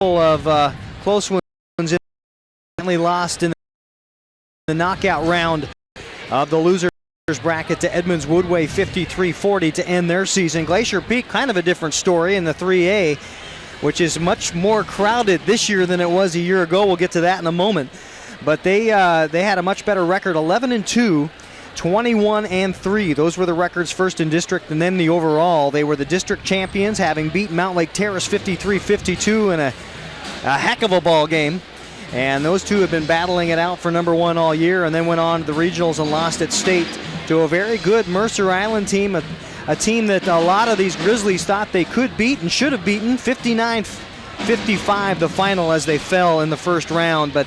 of close ones. Lost in the knockout round of the losers bracket to Edmonds Woodway 53-40 to end their season. Glacier Peak, kind of a different story in the 3A, which is much more crowded this year than it was a year ago. We'll get to that in a moment. But they had a much better record, 11-2, 21-3. Those were the records first in district and then the overall. They were the district champions, having beaten Mountain Lake Terrace 53-52 in a heck of a ball game. And those two have been battling it out for number one all year, and then went on to the regionals and lost at state to a very good Mercer Island team, a team that a lot of these Grizzlies thought they could beat and should have beaten. 59-55 the final as they fell in the first round. But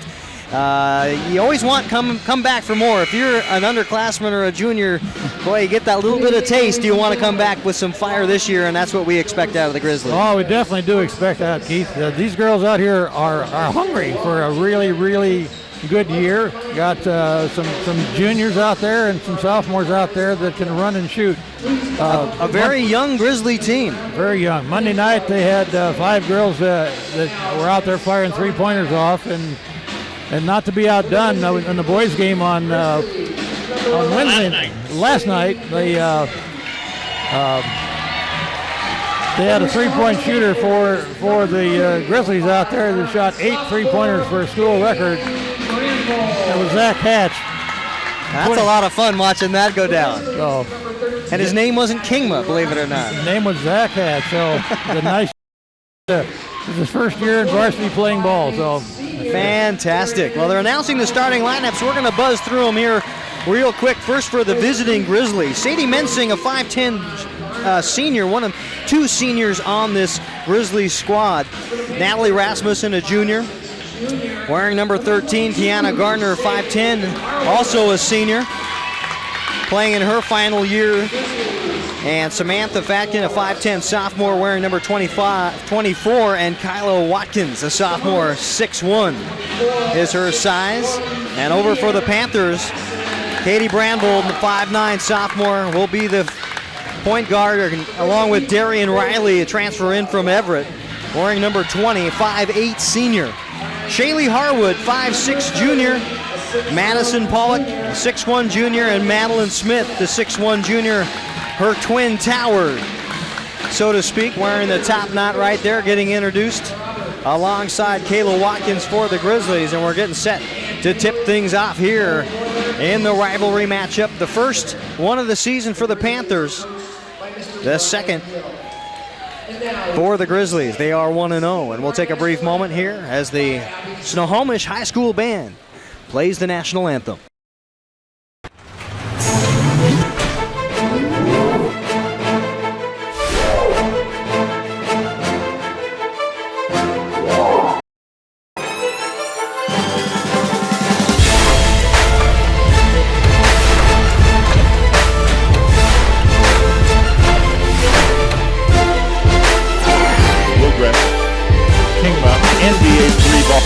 you always want come back for more. If you're an underclassman or a junior, boy, you get that little bit of taste. You want to come back with some fire this year, and that's what we expect out of the Grizzlies. Oh, we definitely do expect that, Keith. These girls out here are hungry for a really, really good year. Got some juniors out there and some sophomores out there that can run and shoot. A very young Grizzly team. Very young. Monday night they had 5 girls that were out there firing three-pointers off, and not to be outdone in the boys' game on Wednesday, last night, they had a three-point shooter for the Grizzlies out there that shot 8 three-pointers for a school record. It was Zach Hatch. That's a lot of fun watching that go down. So, and his name wasn't Kingma, believe it or not. His name was Zach Hatch. So the nice. It's his first year in varsity playing ball. So. Fantastic. Well, they're announcing the starting lineup, so we're going to buzz through them here real quick. First for the visiting Grizzlies, Sadie Mensing, a 5'10" senior, one of 2 seniors on this Grizzlies squad. Natalie Rasmussen, a junior. Wearing number 13, Kiana Gardner, 5'10", also a senior, playing in her final year. And Samantha Fatkin, a 5'10" sophomore, wearing number 24, and Kyla Watkins, a sophomore, 6'1", is her size. And over for the Panthers, Katie Brandvold, the 5'9" sophomore, will be the point guard, along with Darian Riley, a transfer in from Everett, wearing number 20, 5'8" senior. Shaylee Harwood, 5'6" junior. Madison Pollock, 6'1" junior, and Madeline Smith, the 6'1" junior, her twin tower, so to speak, wearing the top knot right there, getting introduced alongside Kayla Watkins for the Grizzlies. And we're getting set to tip things off here in the rivalry matchup. The first one of the season for the Panthers, the second for the Grizzlies. They are 1-0, and we'll take a brief moment here as the Snohomish High School Band plays the national anthem. NBA 3 ball.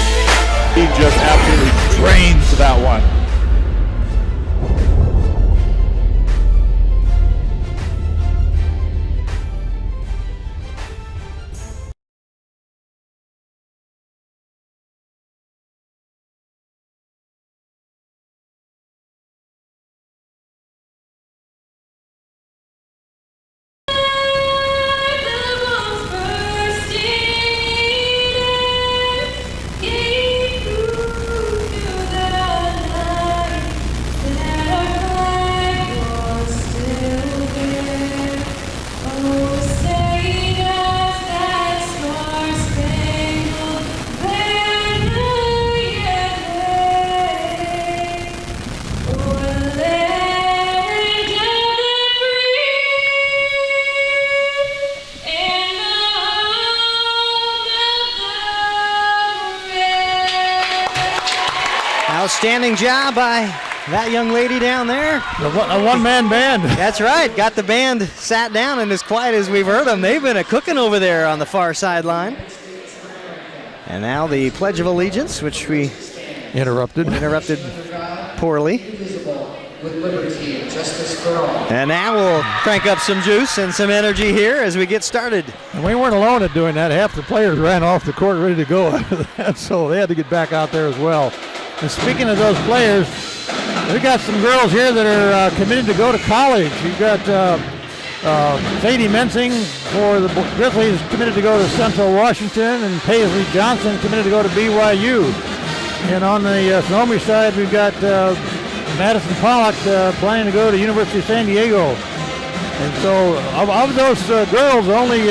He just absolutely drains that one. Outstanding job by that young lady down there. A one-man band. That's right. Got the band sat down, and as quiet as we've heard them, they've been cooking over there on the far sideline. And now the Pledge of Allegiance, which we interrupted poorly. And now we'll crank up some juice and some energy here as we get started. And we weren't alone at doing that. Half the players ran off the court ready to go after that, so they had to get back out there as well. And speaking of those players, we got some girls here that are committed to go to college. You've got Sadie Mensing for the Grizzlies committed to go to Central Washington, and Paisley Johnson committed to go to BYU. And on the Snohomish side, we've got Madison Pollock planning to go to University of San Diego. And so of those girls, only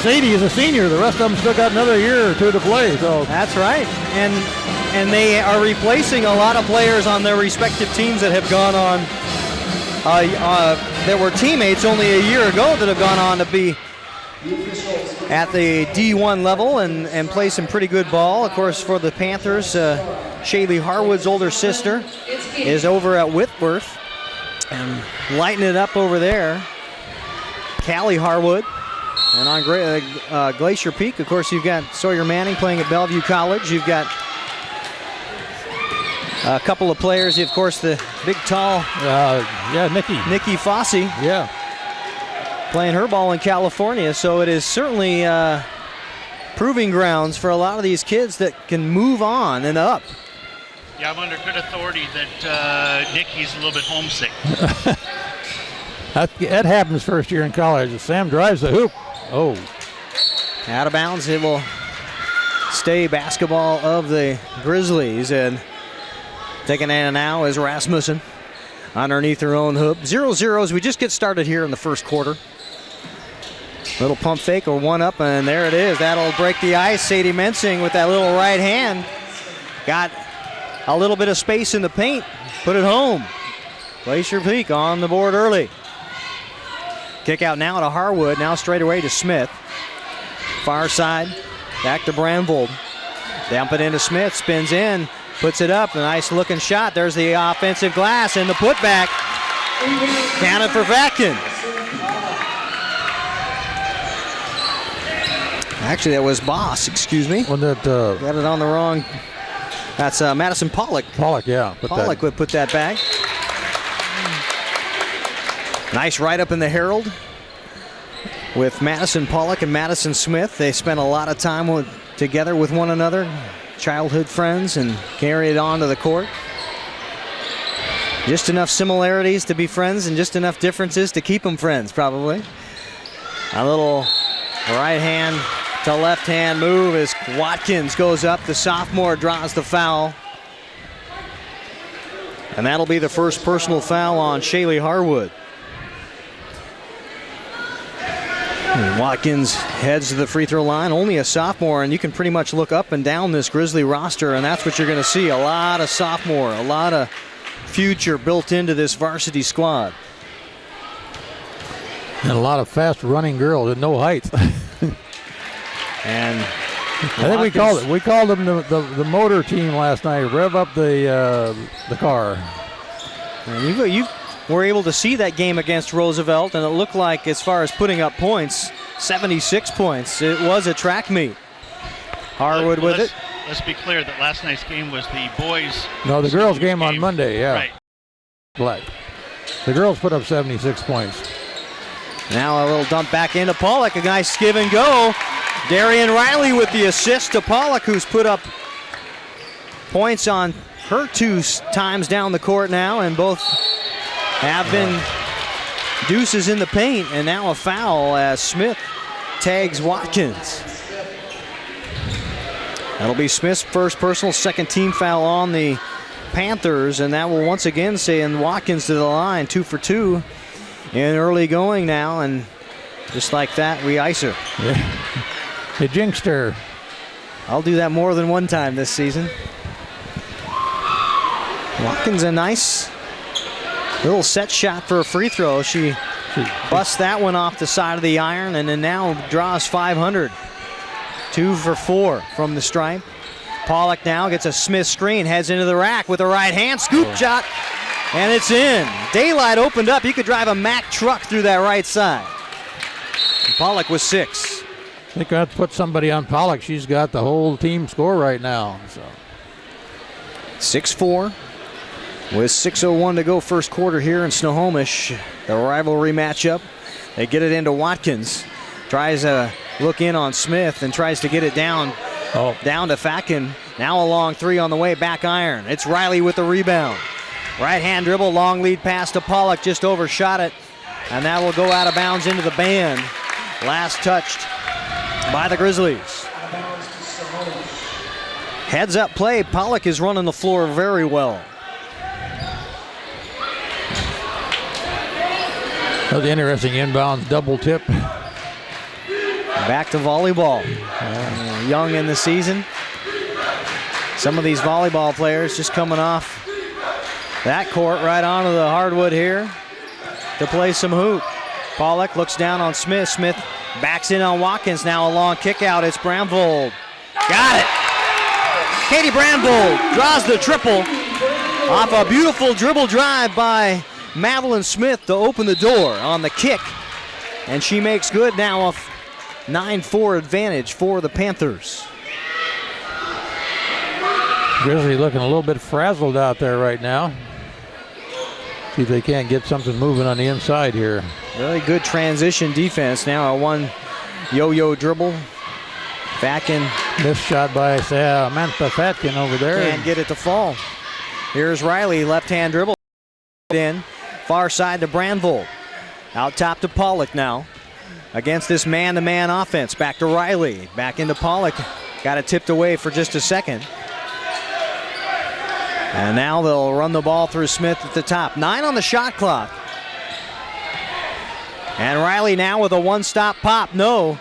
Sadie is a senior. The rest of them still got another year or two to play. So that's right. And they are replacing a lot of players on their respective teams that have gone on, that were teammates only a year ago that have gone on to be at the D1 level and play some pretty good ball. Of course, for the Panthers, Shaylee Harwood's older sister is over at Whitworth and lighting it up over there. Callie Harwood. And on Glacier Peak, of course, you've got Sawyer Manning playing at Bellevue College. You've got a couple of players, of course, the big, tall, Nikki Fossey. Yeah. Playing her ball in California, so it is certainly proving grounds for a lot of these kids that can move on and up. Yeah, I'm under good authority that Nikki's a little bit homesick. That happens first year in college. Sam drives the hoop. Oh. Out of bounds, it will stay basketball of the Grizzlies, and taking it now is Rasmussen underneath her own hoop. 0-0 as we just get started here in the first quarter. Little pump fake or one up, and there it is. That'll break the ice. Sadie Mensing with that little right hand. Got a little bit of space in the paint. Put it home. Glacier Peak on the board early. Kick out now to Harwood. Now straight away to Smith. Far side. Back to Brandvold. Dump it into Smith. Spins in. Puts it up. A nice looking shot. There's the offensive glass and the putback. Counted for Vatkin. Actually, that was Boss, excuse me. When that, got it on the wrong. That's Madison Pollock. Pollock, yeah. Pollock would put that back. Nice right up in the Herald with Madison Pollock and Madison Smith. They spent a lot of time together with one another, childhood friends, and carry it on to the court. Just enough similarities to be friends and just enough differences to keep them friends, probably. A little right hand to left hand move as Watkins goes up. The sophomore draws the foul. And that'll be the first personal foul on Shaylee Harwood. Watkins heads to the free throw line, only a sophomore, and you can pretty much look up and down this Grizzly roster, and that's what you're going to see. A lot of sophomore, a lot of future built into this varsity squad. And a lot of fast running girls with no height. And I think we called them the motor team last night. Rev up the car. And you were able to see that game against Roosevelt, and it looked like, as far as putting up points, 76 points. It was a track meet. Harwood with it. Let's be clear that last night's game was the boys. No, the girls' game on Monday, yeah. Right. Black. The girls put up 76 points. Now a little dump back into Pollock. A nice give and go. Darian Riley with the assist to Pollock, who's put up points on her 2 times down the court now, and both have been deuces in the paint. And now a foul as Smith tags Watkins. That'll be Smith's first personal, second team foul on the Panthers, and that will once again send Watkins to the line, 2 for 2 in early going now, and just like that, we ice her. Yeah. They jinxed her. I'll do that more than one time this season. Watkins, a nice little set shot for a free throw. She busts that one off the side of the iron, and then now draws 500. 2 for 4 from the stripe. Pollock now gets a Smith screen, heads into the rack with a right hand scoop shot, and it's in. Daylight opened up. You could drive a Mack truck through that right side. And Pollock was 6. I think I have to put somebody on Pollock. She's got the whole team score right now. So 6-4. With 6:01 to go first quarter here in Snohomish, the rivalry matchup. They get it into Watkins. Tries to look in on Smith and tries to get it down to Fatkin. Now a long three on the way, back iron. It's Riley with the rebound. Right hand dribble, long lead pass to Pollock, just overshot it. And that will go out of bounds into the band. Last touched by the Grizzlies. Heads up play, Pollock is running the floor very well. That was interesting inbound double tip. Back to volleyball. Young in the season. Some of these volleyball players just coming off that court right onto the hardwood here to play some hoop. Pollock looks down on Smith. Smith backs in on Watkins. Now a long kick out. It's Bramvold. Got it. Katie Bramvold draws the triple off a beautiful dribble drive by Madeline Smith to open the door on the kick. And she makes good now, a 9-4 advantage for the Panthers. Grizzlies looking a little bit frazzled out there right now. See if they can't get something moving on the inside here. Very good transition defense. Now a one yo-yo dribble. Fatkin. Missed shot by Samantha Fatkin over there. Can't get it to fall. Here's Riley, left-hand dribble. In. Far side to Brandvold. Out top to Pollock now. Against this man-to-man offense. Back to Riley. Back into Pollock. Got it tipped away for just a second. And now they'll run the ball through Smith at the top. 9 on the shot clock. And Riley now with a one-stop pop. No.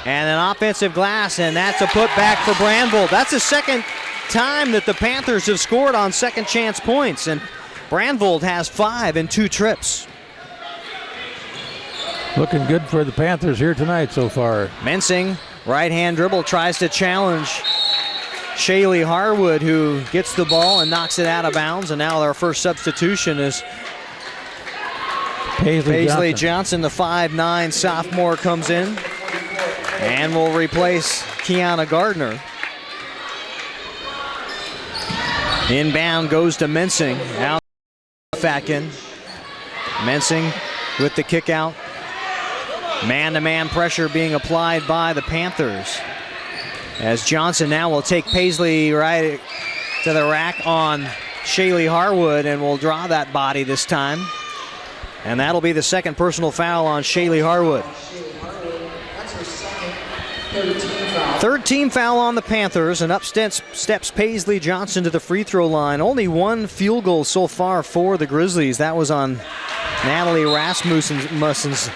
And an offensive glass, and that's a putback for Brandvold. That's the second time that the Panthers have scored on second chance points. And Brandvold has 5 in 2 trips. Looking good for the Panthers here tonight so far. Mensing, right-hand dribble, tries to challenge Shaylee Harwood, who gets the ball and knocks it out of bounds. And now our first substitution is Paisley Johnson, the 5'9" sophomore, comes in and will replace Kiana Gardner. Inbound goes to Mensing. Out Fatkin. Mensing with the kick out. Man-to-man pressure being applied by the Panthers. As Johnson now will take Paisley right to the rack on Shaylee Harwood and will draw that body this time. And that'll be the second personal foul on Shaylee Harwood. Third team foul on the Panthers, and up steps Paisley Johnson to the free throw line. Only one field goal so far for the Grizzlies. That was on Natalie Rasmussen's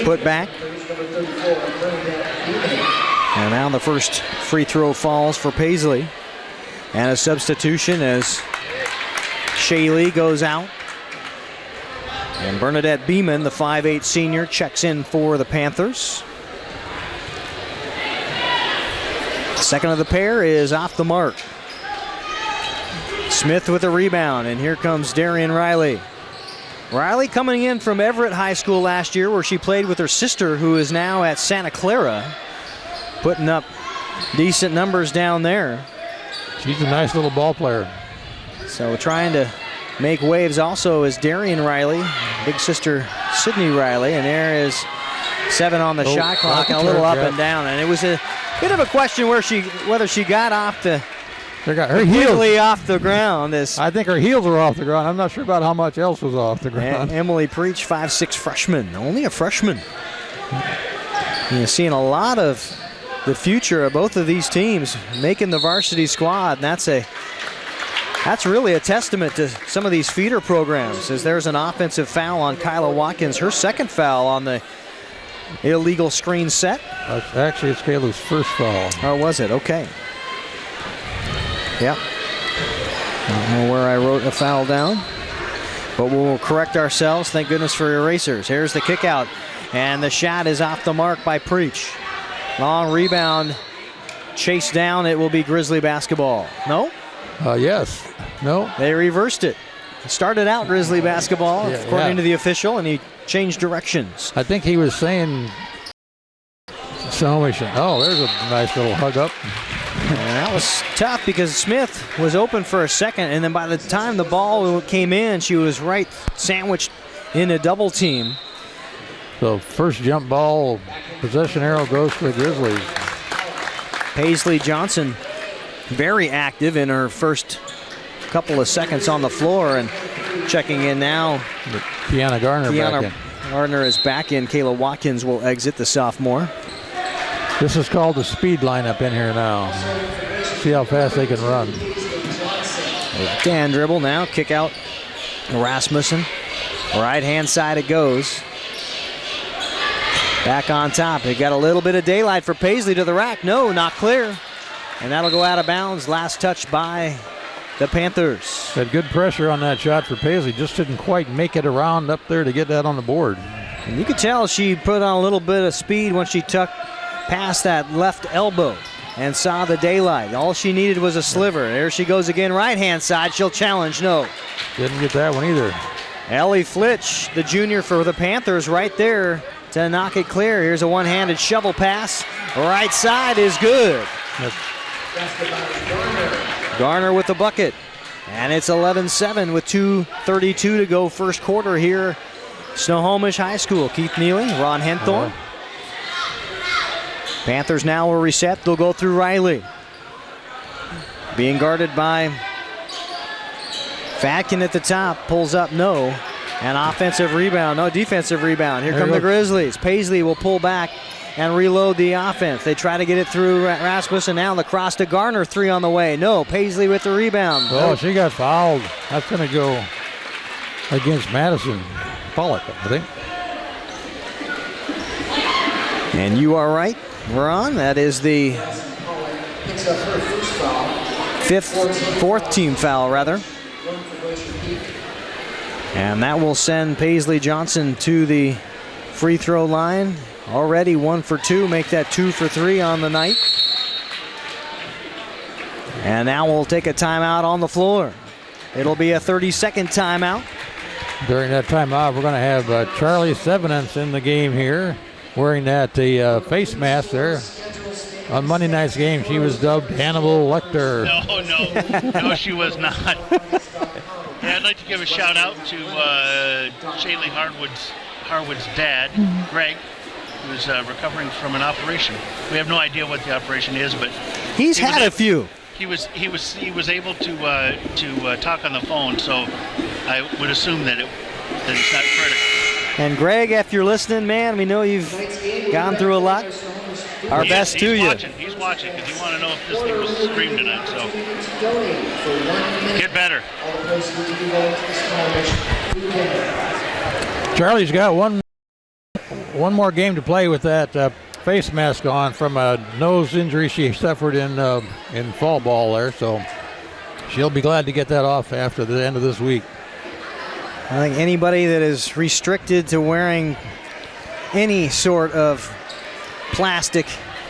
putback. And now the first free throw falls for Paisley. And a substitution as Shaylee goes out. And Bernadette Beeman, the 5'8" senior, checks in for the Panthers. Second of the pair is off the mark. Smith with a rebound, and here comes Darian Riley. Riley coming in from Everett High School last year, where she played with her sister, who is now at Santa Clara, putting up decent numbers down there. She's a nice little ball player. So trying to make waves also is Darian Riley, big sister Sydney Riley, and there is 7 on the shot clock and a little up and down. And it was a bit of a question whether she got off the her heels off the ground. I think her heels were off the ground. I'm not sure about how much else was off the ground. Emily Preach, 5'6" freshman, only a freshman. You're seeing a lot of the future of both of these teams making the varsity squad, and that's really a testament to some of these feeder programs, as there's an offensive foul on Kyla Watkins, her second foul on the illegal screen set. Actually, it's Kayla's first foul. Oh, was it? Okay. Yep. I don't know where I wrote a foul down, but we'll correct ourselves. Thank goodness for erasers. Here's the kick out, and the shot is off the mark by Preach. Long rebound, chased down. It will be Grizzly basketball. No? Yes. No. They reversed it. It started out Grizzly basketball, according to the official, and he changed directions. I think he was saying Snohomish. Oh, there's a nice little hug up. And that was tough because Smith was open for a second, and then by the time the ball came in, she was right sandwiched in a double team. So first jump ball, possession arrow goes to the Grizzlies. Paisley Johnson very active in her first couple of seconds on the floor, and checking in now. Kiana Garner back in. Gardner is back in. Kayla Watkins will exit, the sophomore. This is called the speed lineup in here now. See how fast they can run. Left hand dribble now, kick out Rasmussen. Right hand side it goes. Back on top. They got a little bit of daylight for Paisley to the rack. No, not clear. And that'll go out of bounds. Last touch by the Panthers. Had good pressure on that shot for Paisley. Just didn't quite make it around up there to get that on the board. And you could tell she put on a little bit of speed when she tucked past that left elbow and saw the daylight. All she needed was a sliver. There she goes again, right hand side. She'll challenge, no. Didn't get that one either. Ellie Flitch, the junior for the Panthers, right there to knock it clear. Here's a one-handed shovel pass. Right side is good. Garner with the bucket. And it's 11-7 with 2:32 to go first quarter here. Snohomish High School. Keith Neely, Ron Henthorne. Panthers now will reset. They'll go through Riley. Being guarded by Fatkin at the top. Pulls up, no. An offensive rebound, no, defensive rebound. Here come the Grizzlies. Paisley will pull back and reload the offense. They try to get it through Rasmussen. Now the cross to Garner, three on the way. No, Paisley with the rebound. Oh, she got fouled. That's going to go against Madison Pollock, I think. And you are right, Ron. That is the fourth team foul, rather. And that will send Paisley Johnson to the free throw line. Already 1 for 2, make that 2 for 3 on the night. And now we'll take a timeout on the floor. It'll be a 30-second timeout. During that timeout, we're going to have Charlie Sevenance in the game here, wearing that face mask there. On Monday night's game, she was dubbed Hannibal Lecter. No, she was not. Yeah, I'd like to give a shout out to Shaylee Harwood's dad, Greg, who's recovering from an operation. We have no idea what the operation is, but he's had a few. He was able to talk on the phone, so I would assume that it's not critical. And Greg, if you're listening, man, we know you've gone through a lot. Our best to you. He's watching because you want to know if this thing was streamed tonight. So get better. Charlie's got one more game to play with that face mask on from a nose injury she suffered in fall ball there. So she'll be glad to get that off after the end of this week. I think anybody that is restricted to wearing any sort of plastic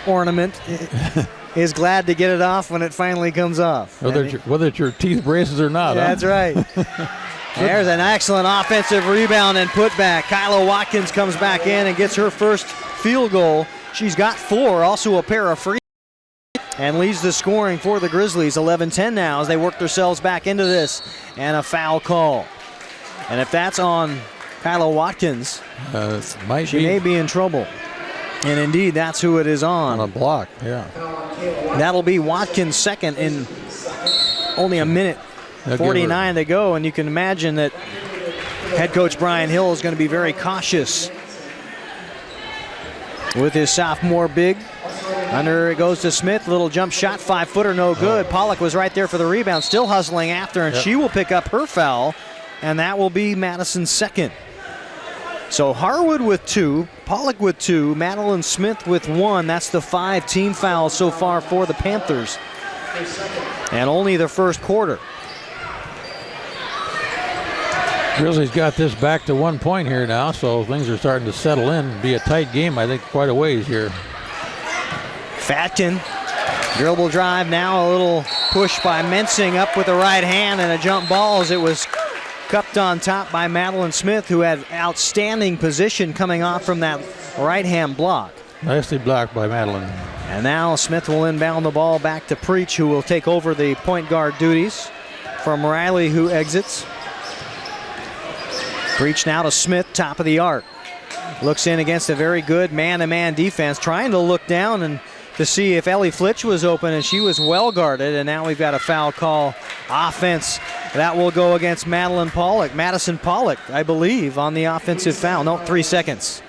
ornament is glad to get it off when it finally comes off. Whether it's your teeth braces or not. Yeah, that's right. There's an excellent offensive rebound and putback. Kyla Watkins comes back in and gets her first field goal. She's got 4, also a pair of free, and leads the scoring for the Grizzlies. 11-10 now as they work themselves back into this, and a foul call. And if that's on Kyla Watkins, she may be in trouble. And indeed, that's who it is on. On a block, yeah. That'll be Watkins' second in only a minute 49 to go. And you can imagine that head coach Brian Hill is going to be very cautious with his sophomore big. Under it goes to Smith. Little jump shot, 5-footer, no good. Pollock was right there for the rebound, still hustling after, and she will pick up her foul. And that will be Madison's second. So Harwood with 2, Pollock with 2, Madeline Smith with 1. That's the 5 team fouls so far for the Panthers. And only the first quarter. Grizzlies got this back to 1 point here now, so things are starting to settle in. Be a tight game, I think, quite a ways here. Fatkin, dribble drive now, a little push by Mensing up with the right hand and a jump ball as it was cupped on top by Madeline Smith, who had outstanding position coming off from that right-hand block. Nicely blocked by Madeline. And now Smith will inbound the ball back to Preach, who will take over the point guard duties from Riley, who exits. Preach now to Smith, top of the arc. Looks in against a very good man-to-man defense, trying to look down and to see if Ellie Flitch was open, and she was well guarded. And now we've got a foul call. Offense, that will go against Madison Pollock, I believe, on the offensive foul. No, 3 seconds.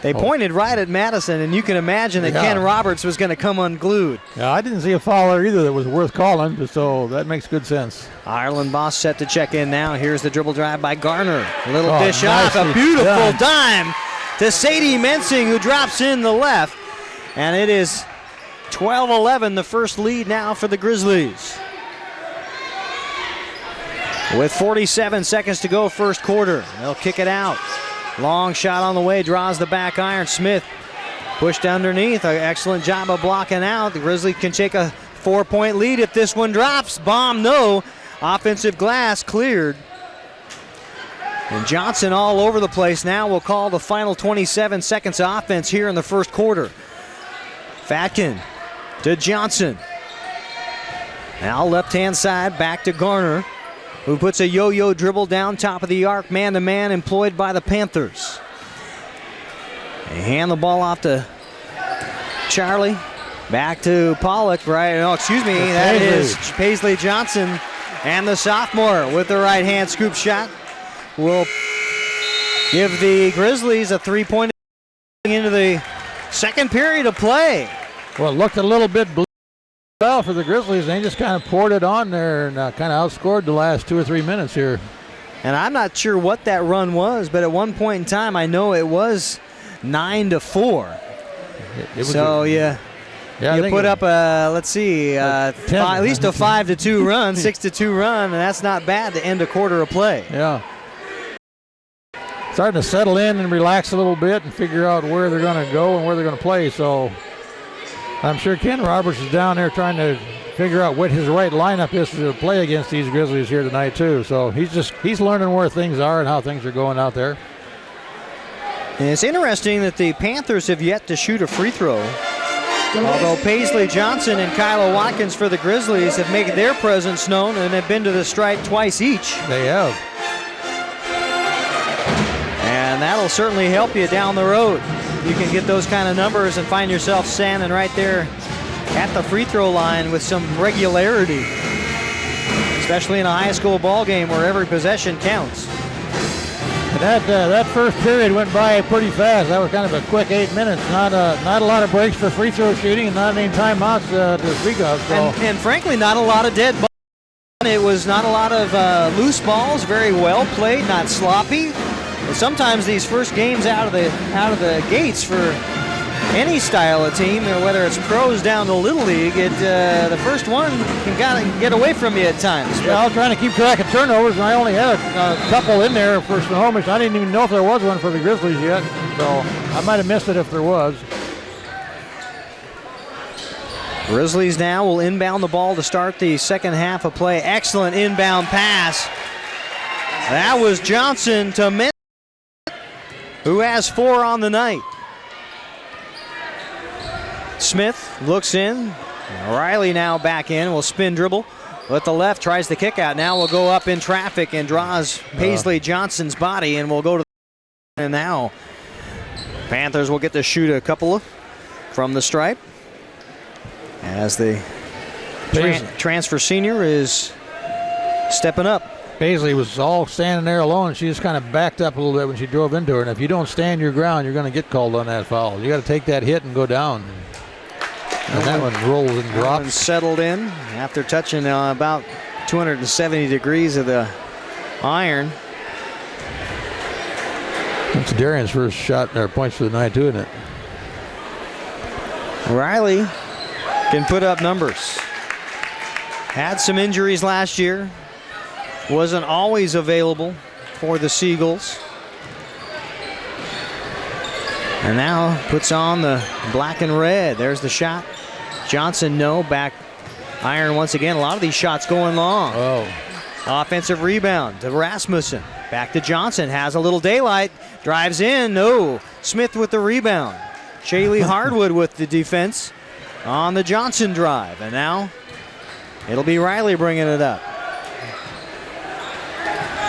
They pointed right at Madison, and you can imagine that Ken Roberts was going to come unglued. Yeah, I didn't see a foul there either that was worth calling, so that makes good sense. Ireland Boss set to check in now. Here's the dribble drive by Garner. A little dish off, a nicely beautiful done. dime to Sadie Mensing, who drops in the left. And it is 12-11, the first lead now for the Grizzlies. With 47 seconds to go, first quarter. They'll kick it out. Long shot on the way, draws the back iron. Smith pushed underneath. An excellent job of blocking out. The Grizzlies can take a 4-point lead if this one drops. Bomb, no. Offensive glass cleared. And Johnson all over the place now will call the final 27 seconds of offense here in the first quarter. Fatkin to Johnson. Now left-hand side, back to Garner, who puts a yo-yo dribble down top of the arc, man-to-man employed by the Panthers. They hand the ball off to Charlie. Back to Pollock, right? No, excuse me, that is Paisley Johnson. And the sophomore with the right-hand scoop shot will give the Grizzlies a 3-point into the second period of play. Well, it looked a little bit blue for the Grizzlies. They just kind of poured it on there and kind of outscored the last 2 or 3 minutes here. And I'm not sure what that run was, but at one point in time, I know it was 9-4. You put up let's see, at least a 5-2 run, 6-2 run, and that's not bad to end a quarter of play. Yeah. Starting to settle in and relax a little bit and figure out where they're going to go and where they're going to play. So I'm sure Ken Roberts is down there trying to figure out what his right lineup is to play against these Grizzlies here tonight too. So he's learning where things are and how things are going out there. And it's interesting that the Panthers have yet to shoot a free throw. Although Paisley Johnson and Kyla Watkins for the Grizzlies have made their presence known and have been to the stripe twice each. They have. And that'll certainly help you down the road. You can get those kind of numbers and find yourself standing right there at the free throw line with some regularity, especially in a high school ball game where every possession counts. That first period went by pretty fast. That was kind of a quick 8 minutes. Not a lot of breaks for free throw shooting and not any timeouts to speak of. So. And frankly, not a lot of dead balls. It was not a lot of loose balls. Very well played, not sloppy. But sometimes these first games out of the gates for any style of team, whether it's pros down to Little League, the first one can kind of get away from you at times. Yeah, I was trying to keep track of turnovers, and I only had a couple in there for Snohomish. I didn't even know if there was one for the Grizzlies yet, so I might have missed it if there was. Grizzlies now will inbound the ball to start the second half of play. Excellent inbound pass. That was Johnson to Mint, who has 4 on the night. Smith looks in. Riley now back in. Will spin dribble with the left. Tries the kick out. Now will go up in traffic and draws Paisley Johnson's body and will go to the. And now Panthers will get to shoot a couple from the stripe as the transfer senior is stepping up. Paisley was all standing there alone. She just kind of backed up a little bit when she drove into her. And if you don't stand your ground, you're going to get called on that foul. You got to take that hit and go down. And that one rolls and drops. And settled in after touching about 270 degrees of the iron. That's Darian's first shot or points for the night, too, isn't it? Riley can put up numbers. Had some injuries last year. Wasn't always available for the Seagulls. And now puts on the black and red. There's the shot. Johnson, no. Back iron once again. A lot of these shots going long. Oh. Offensive rebound to Rasmussen. Back to Johnson. Has a little daylight. Drives in. No. Smith with the rebound. Shaylee Hardwood with the defense on the Johnson drive. And now it'll be Riley bringing it up.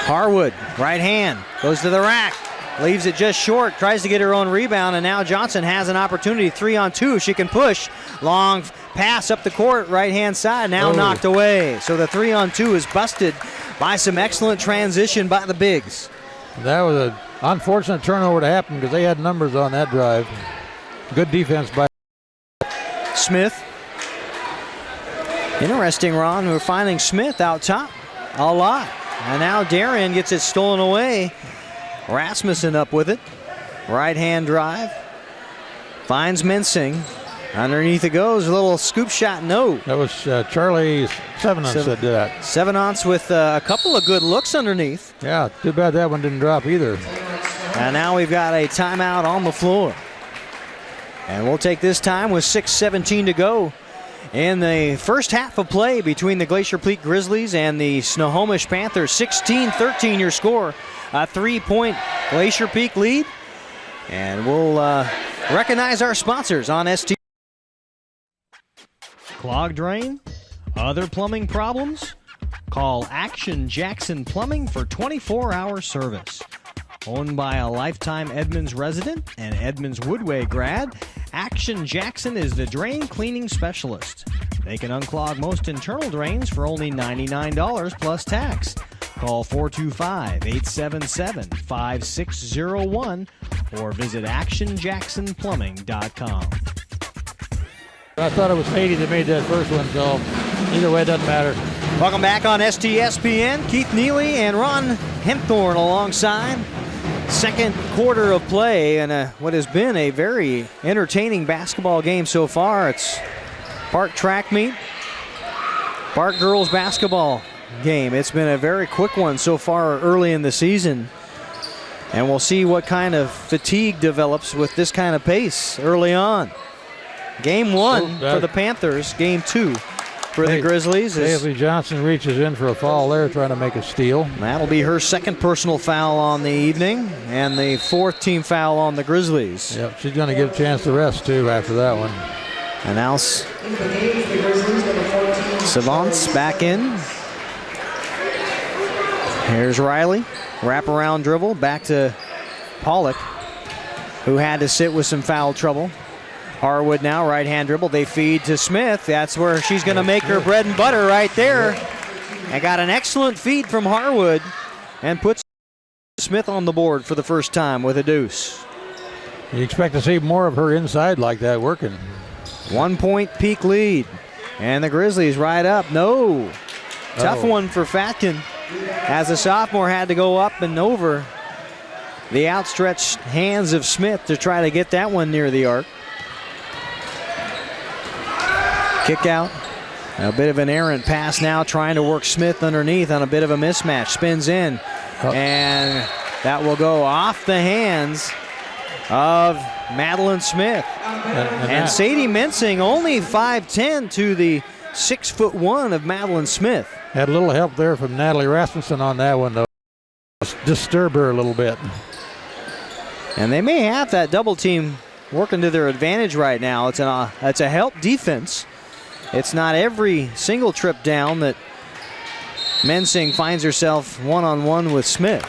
Harwood, right hand, goes to the rack, leaves it just short, tries to get her own rebound, and now Johnson has an opportunity, 3-on-2. She can push. Long pass up the court, right-hand side, now knocked away. So the 3-on-2 is busted by some excellent transition by the Bigs. That was an unfortunate turnover to happen because they had numbers on that drive. Good defense by Smith. Interesting, Ron, we're finding Smith out top a lot. And now Darien gets it stolen away. Rasmussen up with it. Right-hand drive. Finds Mensing. Underneath it goes. A little scoop shot, no. That was Charlie 7-ounce that did that. 7-ounce with a couple of good looks underneath. Yeah, too bad that one didn't drop either. And now we've got a timeout on the floor. And we'll take this time with 6:17 to go in the first half of play between the Glacier Peak Grizzlies and the Snohomish Panthers. 16-13 your score. A 3-point Glacier Peak lead. And we'll recognize our sponsors on ST. Clogged drain? Other plumbing problems? Call Action Jackson Plumbing for 24-hour service. Owned by a lifetime Edmonds resident and Edmonds Woodway grad, Action Jackson is the drain cleaning specialist. They can unclog most internal drains for only $99 plus tax. Call 425-877-5601 or visit actionjacksonplumbing.com. I thought it was Haiti that made that first one, so either way, it doesn't matter. Welcome back on STSPN. Keith Neely and Ron Hempthorne alongside. Second quarter of play and what has been a very entertaining basketball game so far. It's Park track meet, Park girls basketball game. It's been a very quick one so far early in the season. And we'll see what kind of fatigue develops with this kind of pace early on. Game one for the Panthers, game two for the Grizzlies. Haley Johnson reaches in for a foul there, trying to make a steal. That'll be her second personal foul on the evening and the fourth team foul on the Grizzlies. Yep, she's going to get a chance to rest too after that one. And now Savants back in. Here's Riley. Wraparound dribble back to Pollock, who had to sit with some foul trouble. Harwood now, right-hand dribble. They feed to Smith. That's where she's going to make her bread and butter right there. And got an excellent feed from Harwood and puts Smith on the board for the first time with a deuce. You expect to see more of her inside like that working. 1 point Peak lead. And the Grizzlies right up. No. Tough one for Fatkin, as a sophomore had to go up and over the outstretched hands of Smith to try to get that one near the arc. Kick out. A bit of an errant pass now, trying to work Smith underneath on a bit of a mismatch. Spins in, and that will go off the hands of Madeline Smith. And Sadie Mensing, only 5'10" to the 6'1" of Madeline Smith. Had a little help there from Natalie Rasmussen on that one, though. Disturb her a little bit. And they may have that double team working to their advantage right now. It's a help defense. It's not every single trip down that Mensing finds herself one-on-one with Smith.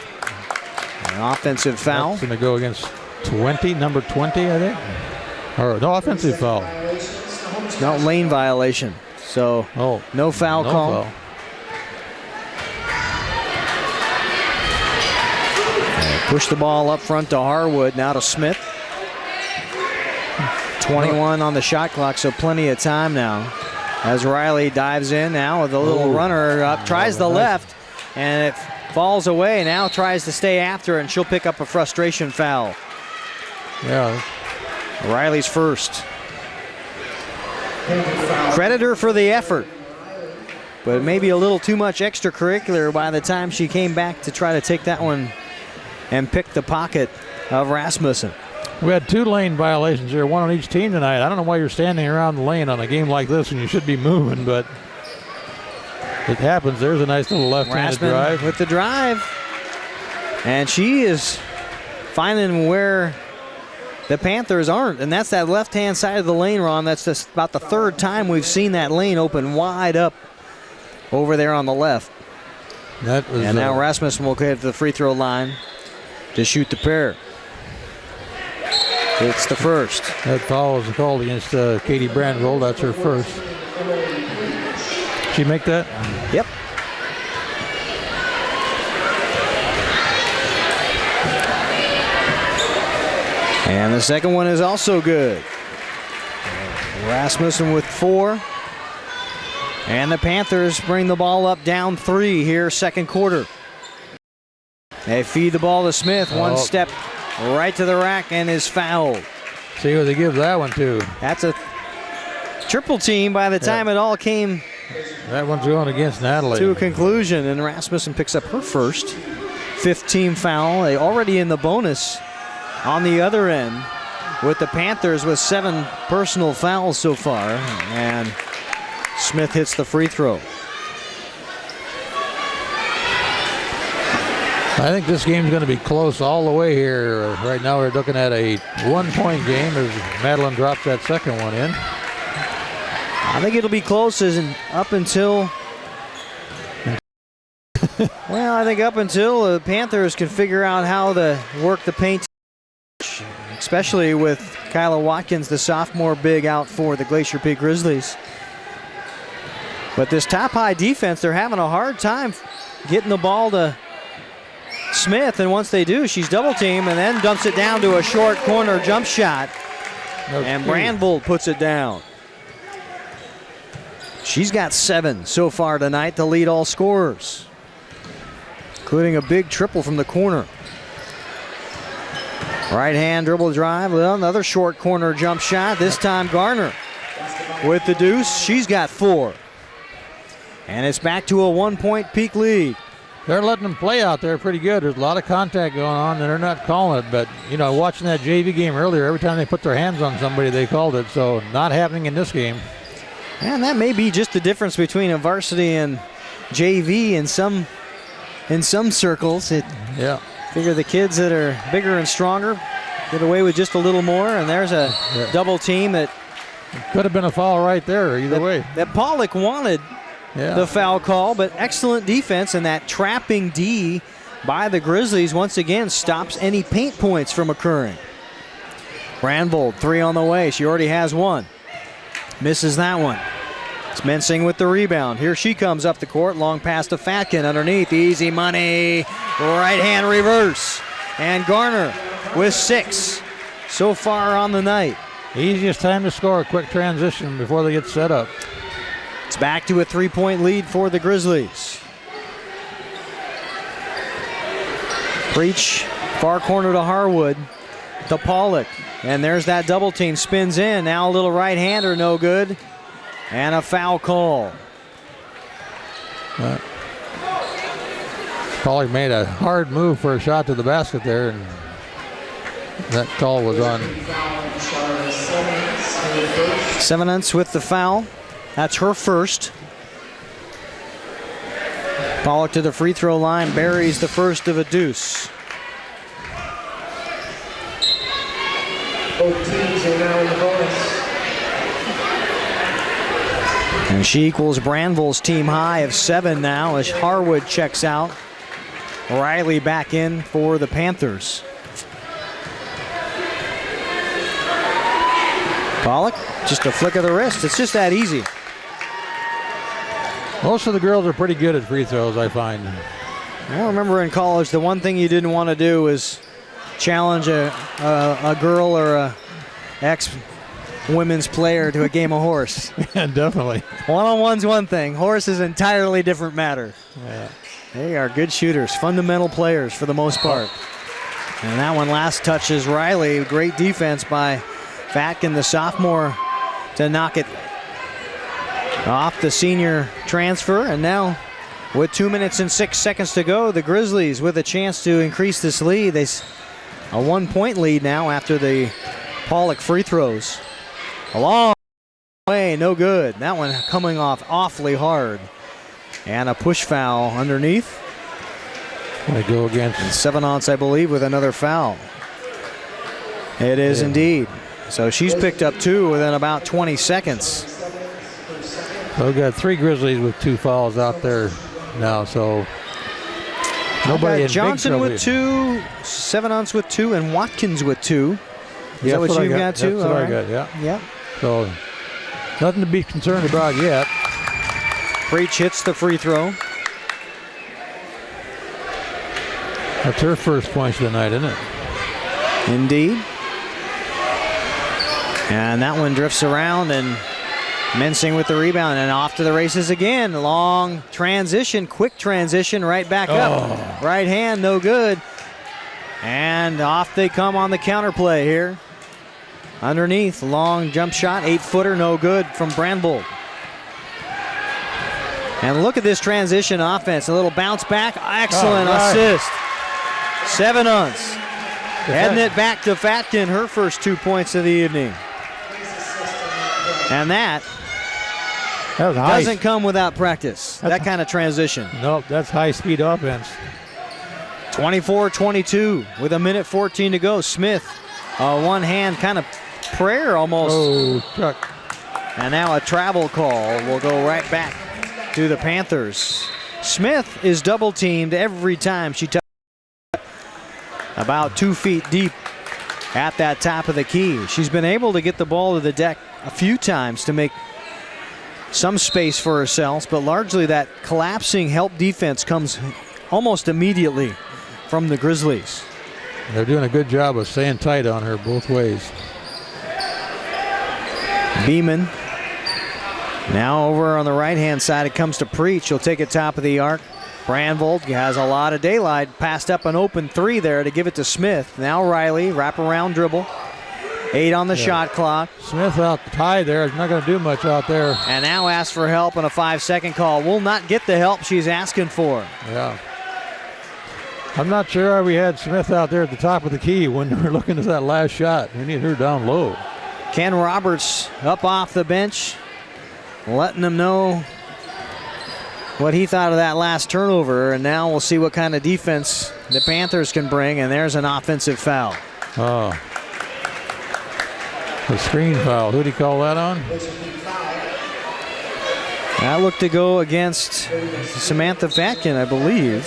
An offensive foul. That's going to go against 20, number 20, I think. Or no, offensive foul. No, lane violation. So no foul call. Foul. Push the ball up front to Harwood, now to Smith. 21 on the shot clock, so plenty of time now. As Riley dives in now with a little runner up, tries the left, and it falls away. Now tries to stay after, and she'll pick up a frustration foul. Yeah. Riley's first. Credit her for the effort, but maybe a little too much extracurricular by the time she came back to try to take that one and pick the pocket of Rasmussen. We had 2 lane violations here, one on each team tonight. I don't know why you're standing around the lane on a game like this and you should be moving, but it happens. There's a nice little left-handed drive. With the drive. And she is finding where the Panthers aren't. And that's that left-hand side of the lane, Ron. That's just about the third time we've seen that lane open wide up over there on the left. And now Rasmussen will get to the free throw line to shoot the pair. It's the first. That foul was called against Katie Brandvold. That's her first. Did she make that? Yep. And the second one is also good. Rasmussen with 4. And the Panthers bring the ball up down 3 here, second quarter. They feed the ball to Smith. One step right to the rack and is fouled. See who they give that one to. That's a triple team by the time it all came. That one's going against Natalie. To a conclusion, and Rasmussen picks up her first 5th team foul. They already in the bonus on the other end with the Panthers with 7 personal fouls so far. And Smith hits the free throw. I think this game's going to be close all the way here. Right now we're looking at a 1-point game as Madeline drops that second one in. I think it'll be close up until well, I think up until the Panthers can figure out how to work the paint, especially with Kyla Watkins, the sophomore big, out for the Glacier Peak Grizzlies. But this top-high defense, they're having a hard time getting the ball to Smith, and once they do, she's double-teamed and then dumps it down to a short corner jump shot. And Brandvold puts it down. She's got 7 so far tonight to lead all scorers, including a big triple from the corner. Right hand dribble drive, well, another short corner jump shot. This time Garner with the deuce. She's got 4. And it's back to a 1-point Peak lead. They're letting them play out there pretty good. There's a lot of contact going on, and they're not calling it. But, you know, watching that JV game earlier, every time they put their hands on somebody, they called it. So not happening in this game. And that may be just the difference between a varsity and JV in some circles. Yeah. Figure the kids that are bigger and stronger get away with just a little more. And there's a double team that could have been a foul right there either way. That Pollock wanted the foul call, but excellent defense, and that trapping D by the Grizzlies once again stops any paint points from occurring. Brandvold, 3 on the way. She already has 1. Misses that one. It's Mensing with the rebound. Here she comes up the court. Long pass to Fatkin underneath. Easy money. Right hand reverse. And Garner with 6 so far on the night. Easiest time to score. A quick transition before they get set up. It's back to a 3-point lead for the Grizzlies. Preach, far corner to Harwood, to Pollock. And there's that double team, spins in. Now a little right-hander, no good. And a foul call. Pollock made a hard move for a shot to the basket there, and that call was on. 7 with the foul. That's her first. Pollock to the free throw line, buries the first of a deuce. Both teams are now in the bonus. And she equals Brandvold's team high of 7 now as Harwood checks out. Riley back in for the Panthers. Pollock, just a flick of the wrist. It's just that easy. Most of the girls are pretty good at free throws, I find. I remember in college, the one thing you didn't want to do was challenge a girl or a ex-women's player to a game of horse. Yeah, definitely. One-on-one's one thing. Horse is an entirely different matter. Yeah. They are good shooters, fundamental players for the most part. And that one last touches Riley. Great defense by Fatkin, the sophomore, to knock it off the senior transfer. And now with 2 minutes and 6 seconds to go, the Grizzlies with a chance to increase this lead. They a 1-point lead now after the Pollock free throws. A long way, no good. That one coming off awfully hard. And a push foul underneath. They go against. And 7 I believe, with another foul. It is indeed. So she's picked up 2 within about 20 seconds. So we've got 3 Grizzlies with 2 fouls out there now. So nobody in Johnson big trouble. with 2, 7-ounce with 2, and Watkins with 2. Is that what you've got too? That's what All I got, yeah. Yep. So nothing to be concerned about yet. Preach hits the free throw. That's her first points of the night, isn't it? Indeed. And that one drifts around, and Mensing with the rebound, and off to the races again. Long transition, quick transition, right back up. Right hand, no good. And off they come on the counterplay here. Underneath, long jump shot, 8-footer, no good from Brandvold. And look at this transition offense. A little bounce back, excellent assist. 7-ounce. Heading it back to Fatkin, her first 2 points of the evening. And that was doesn't come without practice, that kind of transition. Nope, that's high-speed offense. 24-22 with 1:14 to go. Smith, one hand kind of prayer almost. Oh, Chuck. And now a travel call will go right back to the Panthers. Smith is double teamed every time she touches. About 2 feet deep at that top of the key. She's been able to get the ball to the deck a few times to make some space for herself, but largely that collapsing help defense comes almost immediately from the Grizzlies. They're doing a good job of staying tight on her both ways. Beeman. Now over on the right-hand side, it comes to Preach. He'll take it top of the arc. Brandvold has a lot of daylight. Passed up an open 3 there to give it to Smith. Now Riley, wraparound dribble. 8 on the shot clock. Smith out high there. Is not going to do much out there. And now asks for help on a 5-second call. Will not get the help she's asking for. Yeah. I'm not sure why we had Smith out there at the top of the key when we were looking at that last shot. We need her down low. Ken Roberts up off the bench, letting them know what he thought of that last turnover, and now we'll see what kind of defense the Panthers can bring, and there's an offensive foul. Oh. A screen foul. Who'd he call that on? That looked to go against Samantha Fatkin, I believe.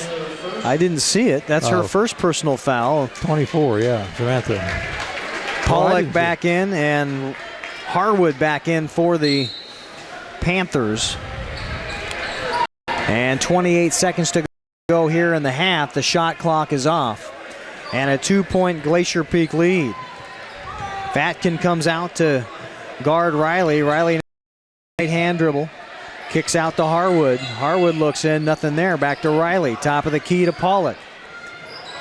I didn't see it. That's her first personal foul. 24, yeah, Samantha. Pollock back in, and Harwood back in for the Panthers. And 28 seconds to go here in the half. The shot clock is off. And a 2-point Glacier Peak lead. Fatkin comes out to guard Riley. Riley right hand dribble. Kicks out to Harwood. Harwood looks in, nothing there. Back to Riley. Top of the key to Pollock.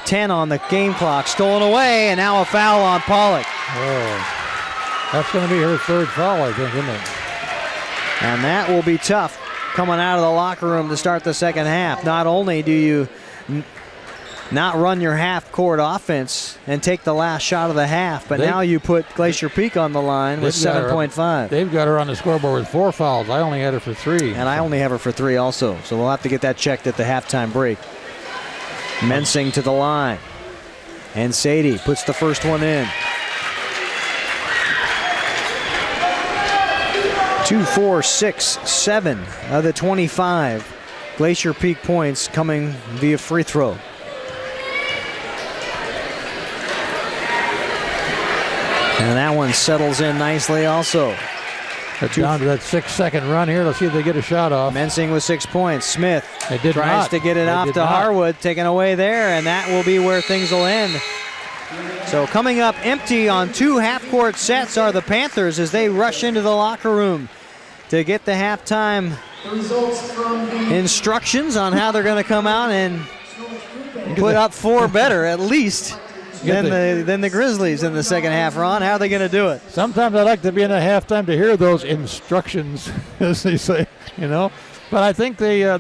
10 on the game clock. Stolen away, and now a foul on Pollock. Oh, that's going to be her third foul, I think, isn't it? And that will be tough coming out of the locker room to start the second half. Not only do you not run your half-court offense and take the last shot of the half, but now you put Glacier Peak on the line with 7.5. They've got her on the scoreboard with 4 fouls. I only had her for 3. And I only have her for 3 also, so we'll have to get that checked at the halftime break. Mensing to the line. And Sadie puts the first one in. 2, 4, 6, 7 of the 25 Glacier Peak points coming via free throw. And that one settles in nicely also. Down to that 6-second run here. Let's see if they get a shot off. Mensing with 6 points. Smith tries not. to get it off to Harwood, taken away there, and that will be where things will end. So coming up empty on 2 half-court sets are the Panthers as they rush into the locker room to get the halftime instructions on how they're going to come out and put up 4 better at least than the Grizzlies in the second half. Ron, how are they going to do it? Sometimes I like to be in a halftime to hear those instructions, as they say, you know. But I think they're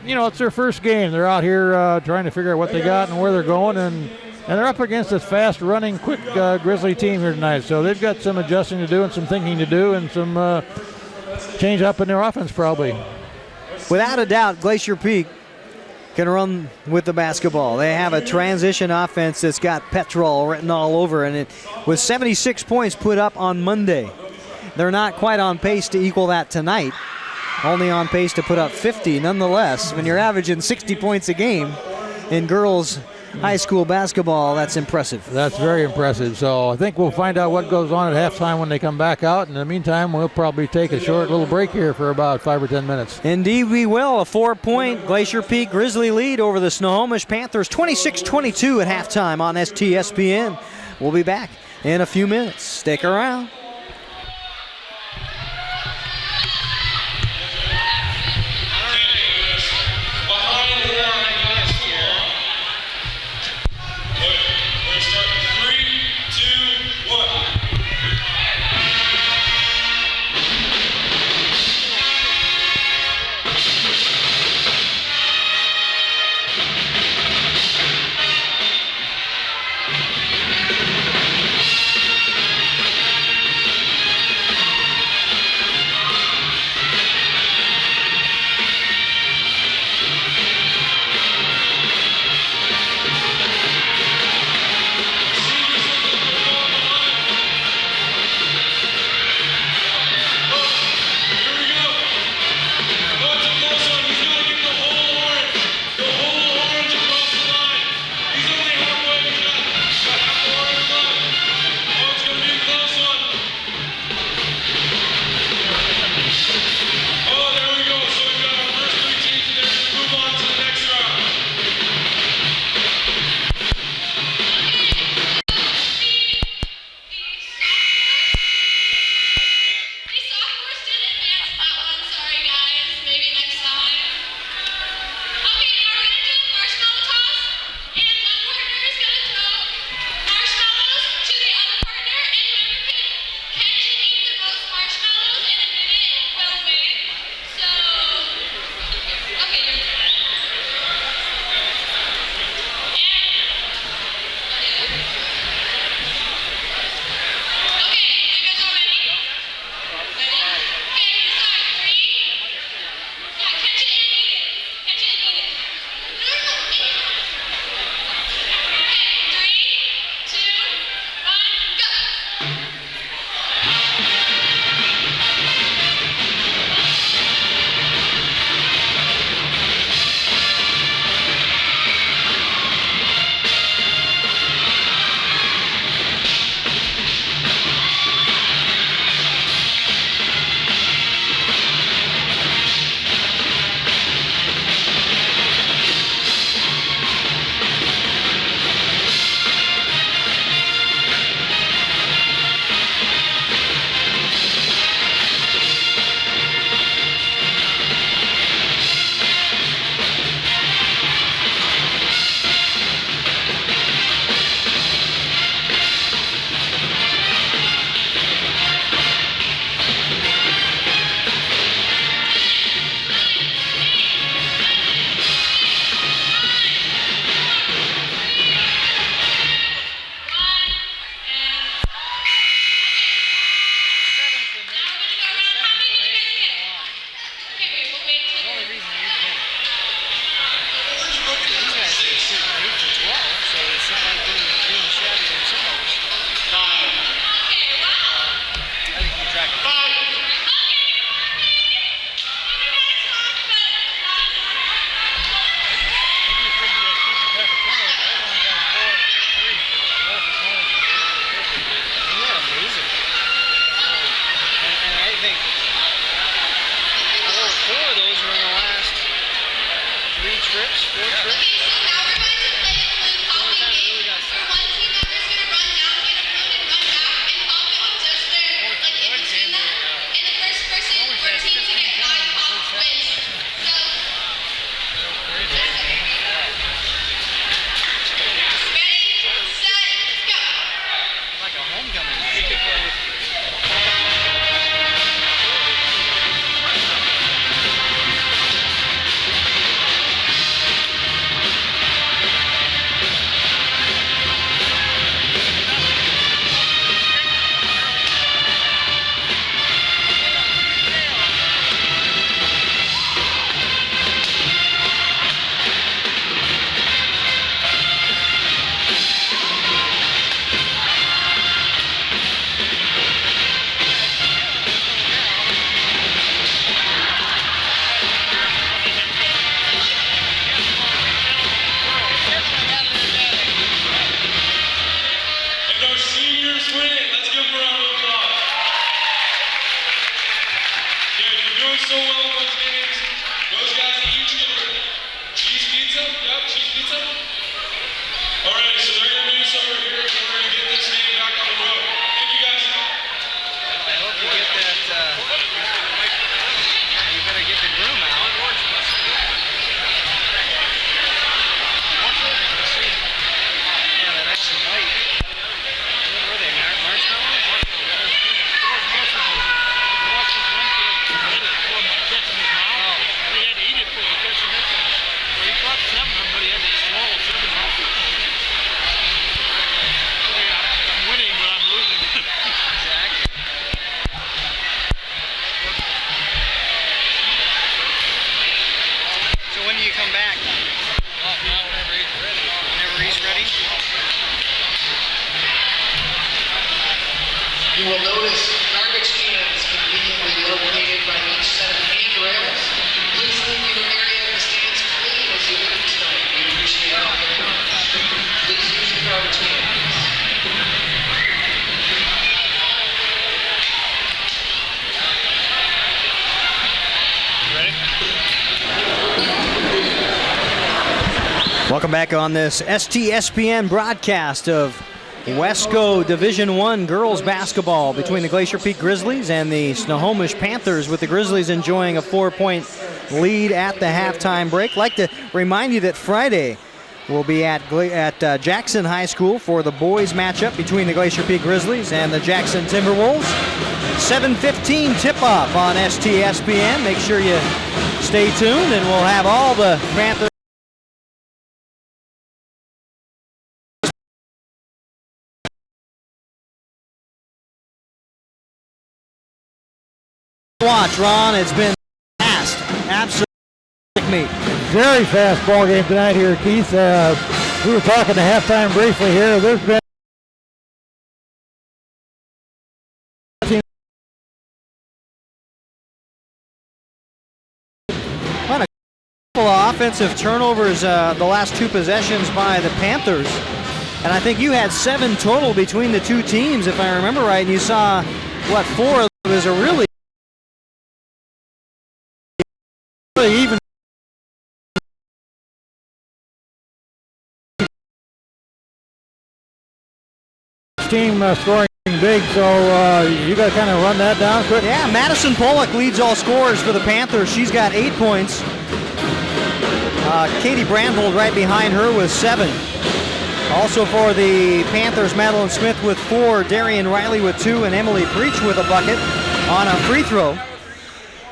you know, it's their first game. They're out here trying to figure out what they got and where they're going, and they're up against this fast-running, quick Grizzly team here tonight. So they've got some adjusting to do and some thinking to do and some change up in their offense probably. Without a doubt, Glacier Peak can run with the basketball. They have a transition offense that's got petrol written all over, and it with 76 points put up on Monday. They're not quite on pace to equal that tonight. Only on pace to put up 50. Nonetheless, when you're averaging 60 points a game in girls high school basketball, that's impressive. That's very impressive. So I think we'll find out what goes on at halftime when they come back out. In the meantime, we'll probably take a short little break here for about 5 or 10 minutes. Indeed we will. A 4-point Glacier Peak Grizzly lead over the Snohomish Panthers, 26-22 at halftime on STSPN. We'll be back in a few minutes. Stick around. All right, so they're going to do something here. We're going to get this game back on the road. Thank you, guys. I hope you get that. You better get the groom out. Yeah, that nice and white. What were they? Marshmallows? When do you come back? Whenever he's ready. Whenever he's ready? You will notice garbage cans conveniently located by each set of handrails. Please leave your area of the stands clean as you leave tonight. We appreciate it very much. Please use your garbage cans. Welcome back on this STSPN broadcast of Wesco Division I girls basketball between the Glacier Peak Grizzlies and the Snohomish Panthers, with the Grizzlies enjoying a 4-point lead at the halftime break. Like to remind you that Friday we'll be at Jackson High School for the boys matchup between the Glacier Peak Grizzlies and the Jackson Timberwolves. 7:15 tip-off on STSPN. Make sure you stay tuned, and we'll have all the Panthers watch. Ron, it's been fast. Absolutely. Very fast ball game tonight here, Keith. We were talking at halftime briefly here. There's been a couple of offensive turnovers the last two possessions by the Panthers. And I think you had 7 total between the two teams, if I remember right. And you saw, 4 of them was a really even team scoring big, so you got to kind of run that down quick. Yeah, Madison Pollock leads all scorers for the Panthers. She's got 8 points. Katie Brandvold right behind her with 7. Also for the Panthers, Madeline Smith with 4, Darian Riley with 2, and Emily Breach with a bucket on a free throw.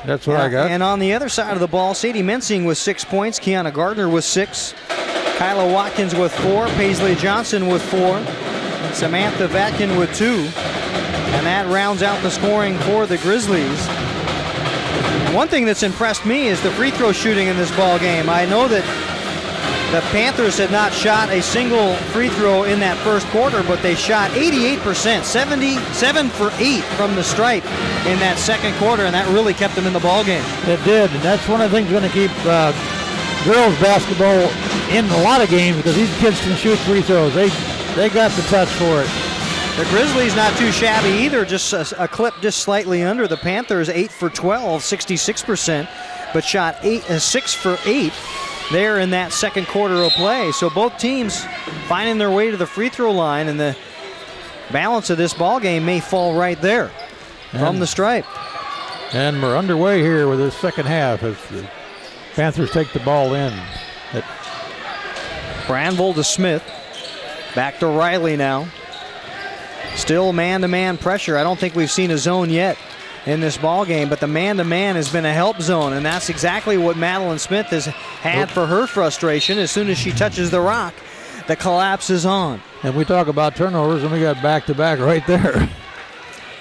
That's what I got. And on the other side of the ball, Sadie Mensing with 6 points, Kiana Gardner with 6, Kyla Watkins with 4, Paisley Johnson with 4, Samantha Vatkin with 2, and that rounds out the scoring for the Grizzlies. One thing that's impressed me is the free throw shooting in this ball game. I know that the Panthers had not shot a single free throw in that first quarter, but they shot 88%, 77 for 8 from the stripe in that second quarter, and that really kept them in the ball game. It did, and that's one of the things going to keep girls basketball in a lot of games, because these kids can shoot free throws. They got the touch for it. The Grizzlies not too shabby either, just a clip just slightly under the Panthers, 8 for 12, 66%, but shot 6 for 8 there in that second quarter of play. So both teams finding their way to the free throw line, and the balance of this ball game may fall right there from the stripe. And we're underway here with this second half as the Panthers take the ball in. Brandvold to Smith. Back to Riley now. Still man-to-man pressure. I don't think we've seen a zone yet in this ball game, but the man-to-man has been a help zone, and that's exactly what Madeline Smith has had for her frustration. As soon as she touches the rock, the collapse is on. And we talk about turnovers, and we got back-to-back right there.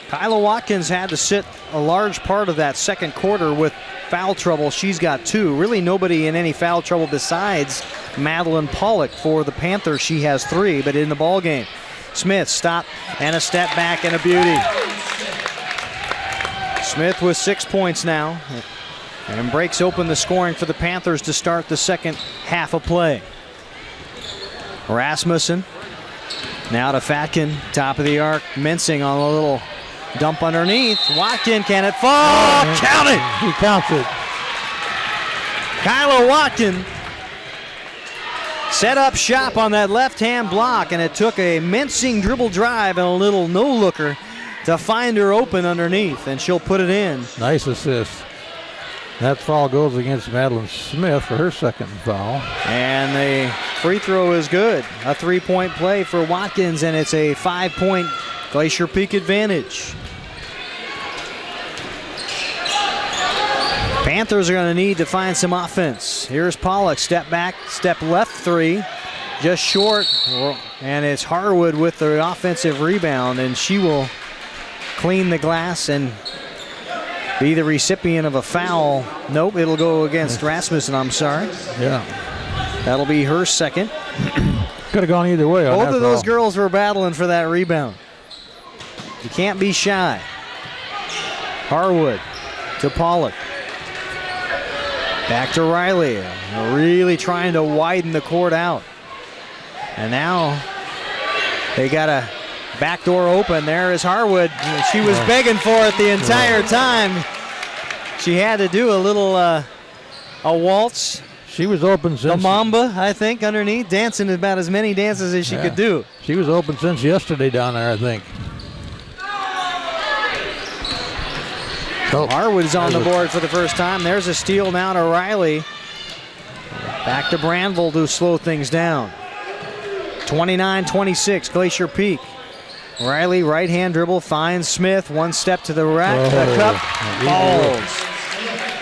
Kyla Watkins had to sit a large part of that second quarter with foul trouble. She's got 2. Really nobody in any foul trouble besides Madeline Pollock for the Panthers. She has 3, but in the ball game. Smith, stop, and a step back, and a beauty. Smith with 6 points now, and breaks open the scoring for the Panthers to start the second half of play. Rasmussen, now to Fatkin, top of the arc. Mensing on a little dump underneath. Watkin, can it fall? Count it! He counts it. Kyla Watkin, set up shop on that left-hand block, and it took a mincing dribble drive and a little no-looker to find her open underneath, and she'll put it in. Nice assist. That foul goes against Madeline Smith for her second foul. And the free throw is good. A 3-point play for Watkins, and it's a 5-point Glacier Peak advantage. Panthers are going to need to find some offense. Here's Pollock, step back, step left three, just short, and it's Harwood with the offensive rebound, and she will clean the glass and be the recipient of a foul. Nope, it'll go against Rasmussen, I'm sorry. Yeah. That'll be her second. Could have gone either way. Both of those girls were battling for that rebound. You can't be shy. Harwood to Pollock. Back to Riley. They're really trying to widen the court out. And now they got a back door open. There is Harwood. She was begging for it the entire time. She had to do a little a waltz. She was open since the Mamba, I think, underneath, dancing about as many dances as she could do. She was open since yesterday down there, I think. So Harwood's on the board for the first time. There's a steal now to Riley. Back to Brandville to slow things down. 29-26, Glacier Peak. Riley, right-hand dribble, finds Smith. One step to the rack, the cup, falls.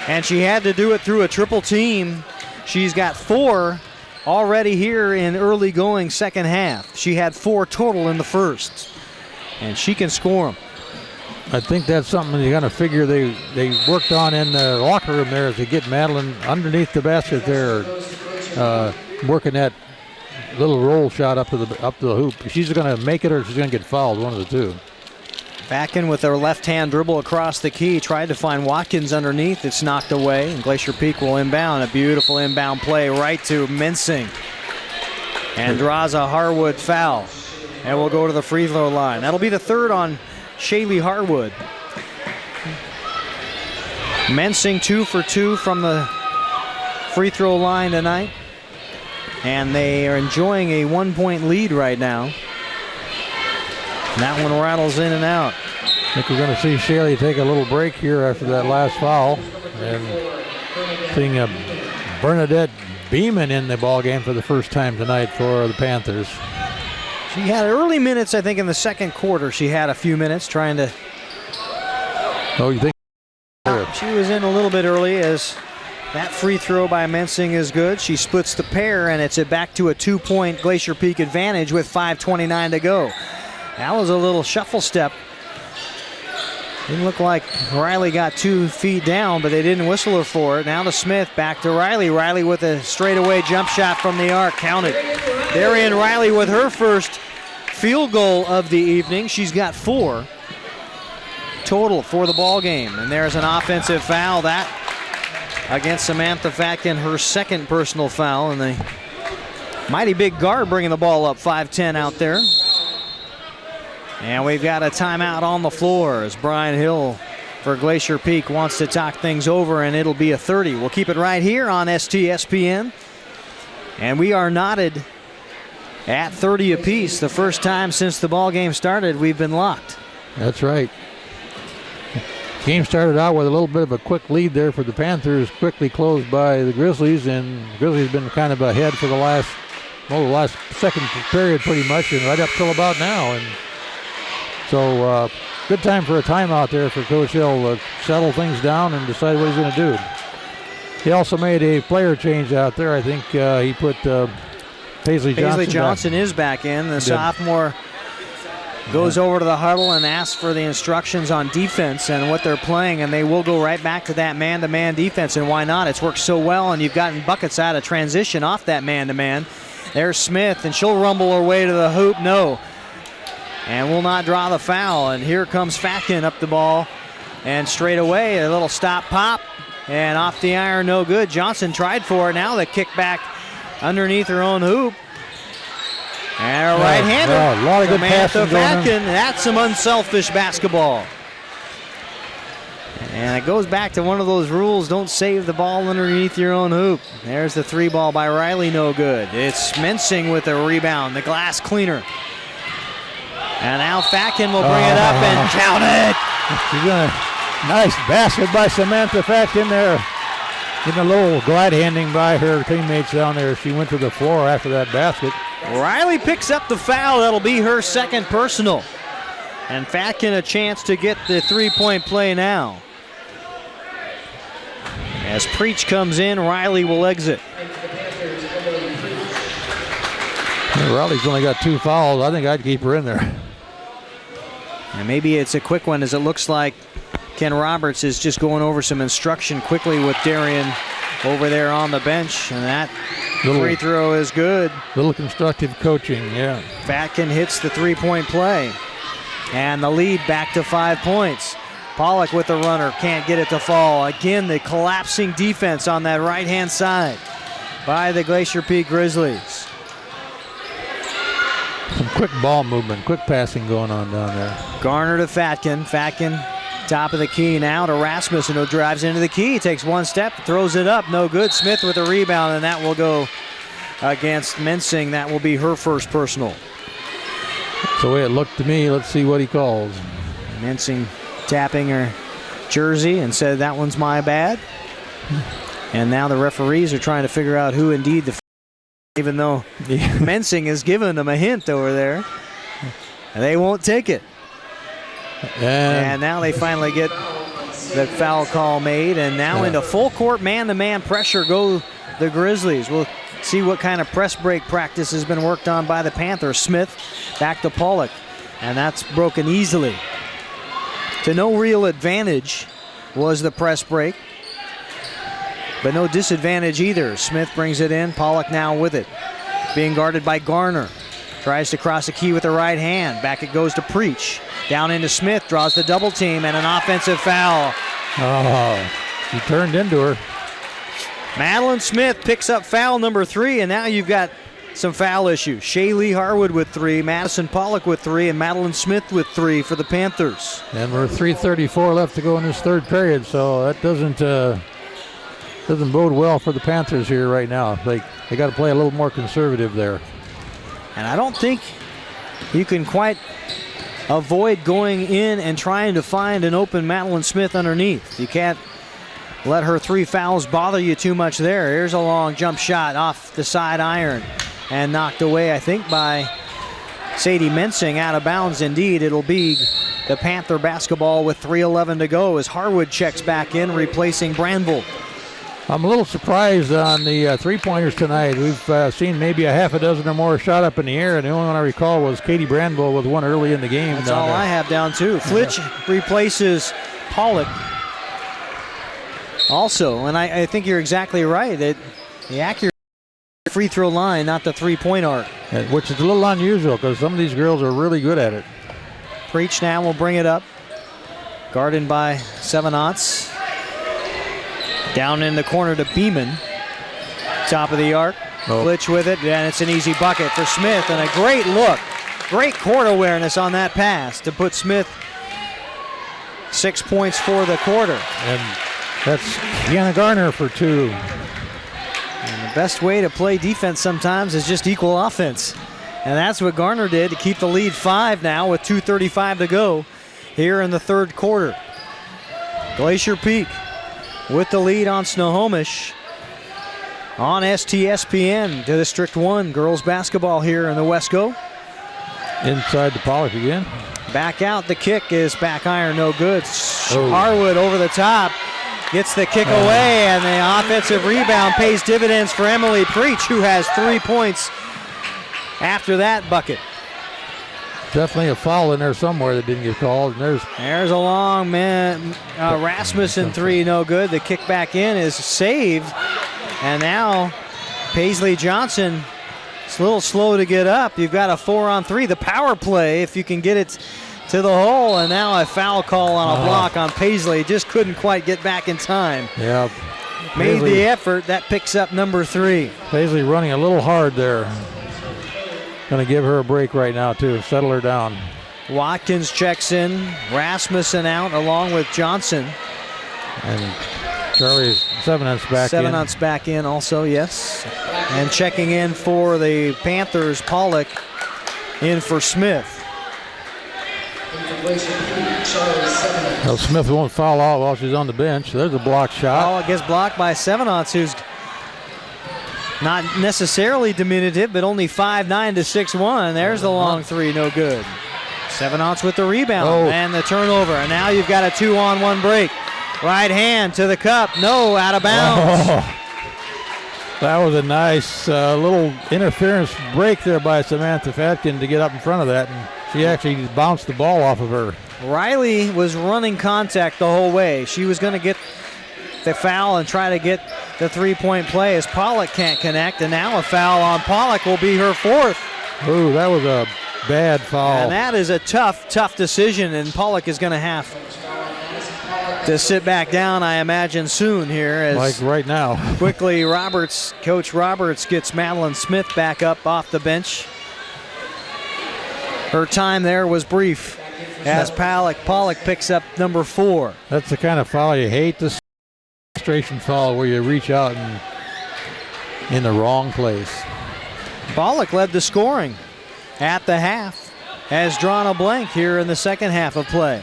And she had to do it through a triple team. She's got 4 already here in early going second half. She had 4 total in the first. And she can score them. I think that's something you're going to figure they worked on in the locker room there, as they get Madeline underneath the basket there, working that little roll shot up to the hoop. She's going to make it, or she's going to get fouled, one of the two. Back in with her left-hand dribble across the key, tried to find Watkins underneath. It's knocked away, and Glacier Peak will inbound. A beautiful inbound play right to Mincing, and draws a Harwood foul, and we'll go to the free throw line. That'll be the third on Shaylee Harwood. Mensing 2 for 2 from the free throw line tonight. And they are enjoying a 1-point lead right now. And that one rattles in and out. I think we're going to see Shaylee take a little break here after that last foul. And seeing Bernadette Beeman in the ball game for the first time tonight for the Panthers. She had early minutes, I think, in the second quarter. She had a few minutes trying to... Oh, you think? She was in a little bit early, as that free throw by Mensing is good. She splits the pair, and it's back to a 2-point Glacier Peak advantage with 5:29 to go. That was a little shuffle step. Didn't look like Riley got 2 feet down, but they didn't whistle her for it. Now to Smith, back to Riley. Riley with a straightaway jump shot from the arc, counted. Darian Riley with her first field goal of the evening. She's got 4 total for the ball game. And there's an offensive foul, that against Samantha Fatkin, her second personal foul. And the mighty big guard bringing the ball up, 5'10" out there. And we've got a timeout on the floor as Brian Hill for Glacier Peak wants to talk things over, and it'll be a 30. We'll keep it right here on STSPN. And we are knotted at 30 apiece. The first time since the ball game started, we've been locked. That's right. Game started out with a little bit of a quick lead there for the Panthers, quickly closed by the Grizzlies, and Grizzlies been kind of ahead for the last second period pretty much, and right up till about now. And so good time for a timeout there for Coach Hill to settle things down and decide what he's going to do. He also made a player change out there. I think he put Paisley Johnson is back in. The sophomore goes over to the huddle and asks for the instructions on defense and what they're playing, and they will go right back to that man-to-man defense, and why not? It's worked so well, and you've gotten buckets out of transition off that man-to-man. There's Smith, and she'll rumble her way to the hoop. No. And will not draw the foul, and here comes Fatkin up the ball, and straight away a little stop pop, and off the iron, no good. Johnson tried for it. Now the kick back underneath her own hoop. And a right-hander. A lot of good passing Fatkin. That's some unselfish basketball. And it goes back to one of those rules, don't save the ball underneath your own hoop. There's the 3 ball by Riley, no good. It's Mensing with a rebound, the glass cleaner. And now Fatkin will bring it up and count it. She's gonna, nice basket by Samantha Fatkin there. Getting a little glad handing by her teammates down there. She went to the floor after that basket. Riley picks up the foul. That'll be her second personal. And Fatkin a chance to get the 3-point play now. As Preach comes in, Riley will exit. Riley's only got 2 fouls. I think I'd keep her in there. And maybe it's a quick one, as it looks like Ken Roberts is just going over some instruction quickly with Darian over there on the bench. And that free throw is good. Little constructive coaching, yeah. Fatkin hits the 3-point play. And the lead back to 5 points. Pollock with the runner, can't get it to fall. Again, the collapsing defense on that right-hand side by the Glacier Peak Grizzlies. Some quick ball movement, quick passing going on down there. Garner to Fatkin. Fatkin, top of the key now to Rasmussen, who drives into the key, takes 1 step, throws it up, no good. Smith with the rebound, and that will go against Mensing. That will be her first personal. That's the way it looked to me. Let's see what he calls. Mensing tapping her jersey and said, that one's my bad. And now the referees are trying to figure out who indeed the even though Mensing has given them a hint over there. They won't take it. And now they finally get the foul call made, and now into full court man-to-man pressure go the Grizzlies. We'll see what kind of press break practice has been worked on by the Panthers. Smith back to Pollock, and that's broken easily. To no real advantage was the press break, but no disadvantage either. Smith brings it in, Pollock now with it. Being guarded by Garner. Tries to cross the key with the right hand. Back it goes to Preach. Down into Smith, draws the double team, and an offensive foul. Oh, he turned into her. Madeline Smith picks up foul number 3, and now you've got some foul issues. Shaylee Harwood with 3, Madison Pollock with 3, and Madeline Smith with 3 for the Panthers. And we're 3:34 left to go in this third period, so that doesn't bode well for the Panthers here right now. They got to play a little more conservative there. And I don't think you can quite avoid going in and trying to find an open Madeline Smith underneath. You can't let her 3 fouls bother you too much there. Here's a long jump shot off the side iron and knocked away, I think, by Sadie Mensing. Out of bounds indeed. It'll be the Panther basketball with 3:11 to go as Harwood checks back in, replacing Branville. I'm a little surprised on the three-pointers tonight. We've seen maybe a half a dozen or more shot up in the air, and the only one I recall was Katie Branville with one early in the game. That's all I have down too. Flitch replaces Pollock also, and I think you're exactly right. That the accurate free throw line, not the 3-point arc. Which is a little unusual because some of these girls are really good at it. Preach now will bring it up. Guarded by Seven-Ots. Down in the corner to Beeman. Top of the arc. Flitch with it, and it's an easy bucket for Smith, and a great look. Great court awareness on that pass to put Smith 6 points for the quarter. And that's Kiana Garner for 2. And the best way to play defense sometimes is just equal offense. And that's what Garner did to keep the lead 5 now with 2:35 to go here in the third quarter. Glacier Peak with the lead on Snohomish on STSPN to District 1 girls basketball here in the Wesco. Inside to Pollock again. Back out, the kick is back iron, no good. Harwood over the top, gets the kick away, and the offensive rebound pays dividends for Emily Preach, who has 3 points after that bucket. Definitely a foul in there somewhere that didn't get called. And there's a long man, Rasmussen 3, no good. The kick back in is saved, and now Paisley Johnson, it's a little slow to get up. You've got a 4-on-3, the power play if you can get it to the hole, and now a foul call on a block on Paisley. Just couldn't quite get back in time. Yeah. Made the effort. That picks up number 3. Paisley running a little hard there. Going to give her a break right now, too. Settle her down. Watkins checks in. Rasmussen out along with Johnson. And Charlie Seven-Unts back in. 7-Unts back in also, yes. And checking in for the Panthers, Pollock in for Smith. Well, Smith won't foul out while she's on the bench. There's a block shot. Oh, it gets blocked by 7-Unts, who's not necessarily diminutive, but only 5'9" to 6'1". There's the long three, no good. 7-Unts with the rebound and the turnover. And now you've got a 2-on-1 break. Right hand to the cup. No, out of bounds. Oh, that was a nice little interference break there by Samantha Fatkin to get up in front of that. And she actually bounced the ball off of her. Riley was running contact the whole way. She was going to get the foul and try to get the three-point play as Pollock can't connect. And now a foul on Pollock will be her fourth. Ooh, that was a bad foul. And that is a tough decision. And Pollock is going to have to sit back down, I imagine, soon here. As like right now. Quickly, Coach Roberts gets Madeline Smith back up off the bench. Her time there was brief as Pollock picks up number 4. That's the kind of foul you hate, the frustration foul where you reach out and in the wrong place. Pollock led the scoring at the half, has drawn a blank here in the second half of play.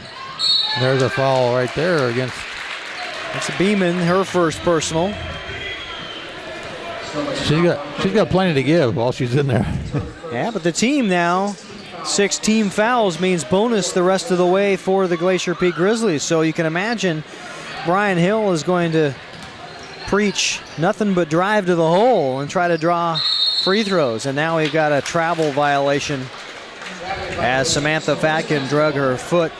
There's a foul right there against. That's Beeman, her first personal. She's got plenty to give while she's in there. Yeah, but the team now, 6 team fouls means bonus the rest of the way for the Glacier Peak Grizzlies. So you can imagine Brian Hill is going to preach nothing but drive to the hole and try to draw free throws. And now we've got a travel violation as Samantha Fatkin drug her foot,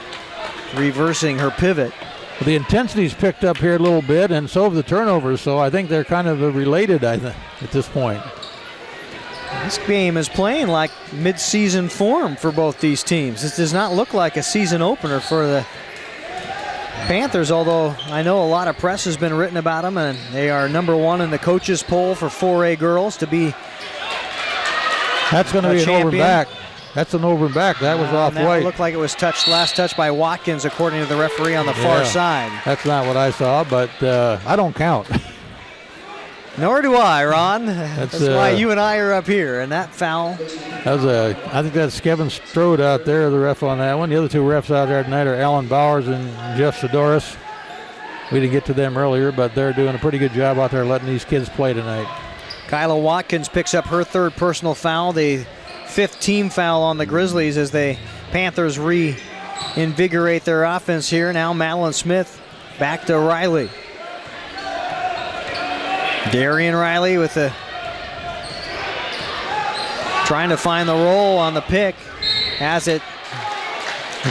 reversing her pivot. Well, the intensity's picked up here a little bit, and so have the turnovers, so I think they're kind of related at this point. This game is playing like mid-season form for both these teams. This does not look like a season opener for the Panthers, although I know a lot of press has been written about them, and they are number 1 in the coaches poll for 4A girls to be That's going to be an over and back. That's an over and back. That was off that white. Looked like it was last touch by Watkins, according to the referee on the far side. That's not what I saw, but I don't count. Nor do I, Ron. That's why you and I are up here. And that foul. I think that's Kevin Strode out there, the ref on that one. The other 2 refs out there tonight are Alan Bowers and Jeff Sidoris. We didn't get to them earlier, but they're doing a pretty good job out there letting these kids play tonight. Kyla Watkins picks up her 3rd personal foul, the 5th team foul on the Grizzlies as the Panthers reinvigorate their offense here. Now Madeline Smith back to Riley. Darian Riley with trying to find the roll on the pick. Has it.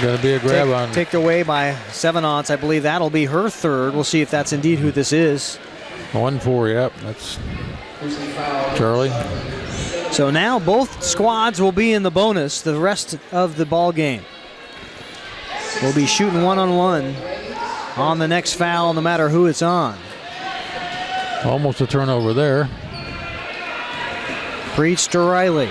Going to be a grab on. Picked away by 7-Unts. I believe that'll be her 3rd. We'll see if that's indeed who this is. 1-4, yep. That's Charlie. So now both squads will be in the bonus the rest of the ball game. We'll be shooting 1-on-1 on the next foul, no matter who it's on. Almost a turnover there. Preach to Riley.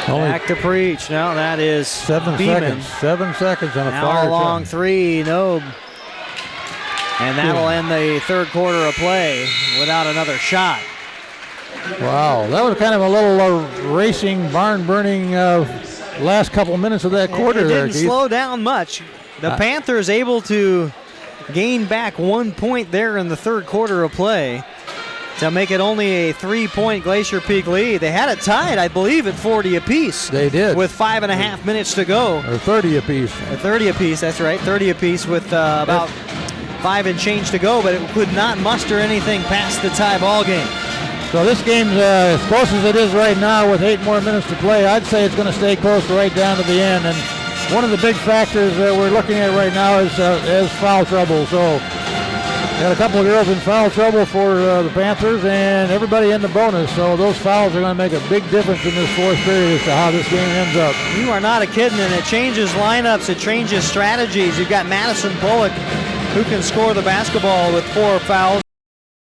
Back to Preach. Now that is 7 Beeman. seconds. 7 seconds on a now fire. A long 3, no. And that'll end the 3rd quarter of play without another shot. Wow, that was kind of a little racing, barn-burning last couple minutes of that quarter. It didn't there, slow down much. The Panthers able to gain back 1 point there in the 3rd quarter of play to make it only a 3-point Glacier Peak lead. They had it tied, I believe, at 40 apiece. They did. With 5.5 minutes to go. Or 30 apiece. 30 apiece, that's right. 30 apiece with about 5 and change to go, but it could not muster anything past the tie ball game. So this game's as close as it is right now with 8 more minutes to play. I'd say it's going to stay close right down to the end. And one of the big factors that we're looking at right now is foul trouble. So got a couple of girls in foul trouble for the Panthers and everybody in the bonus. So those fouls are going to make a big difference in this 4th period as to how this game ends up. You are not kidding, and it changes lineups, it changes strategies. You've got Madison Bullock, who can score the basketball with 4 fouls.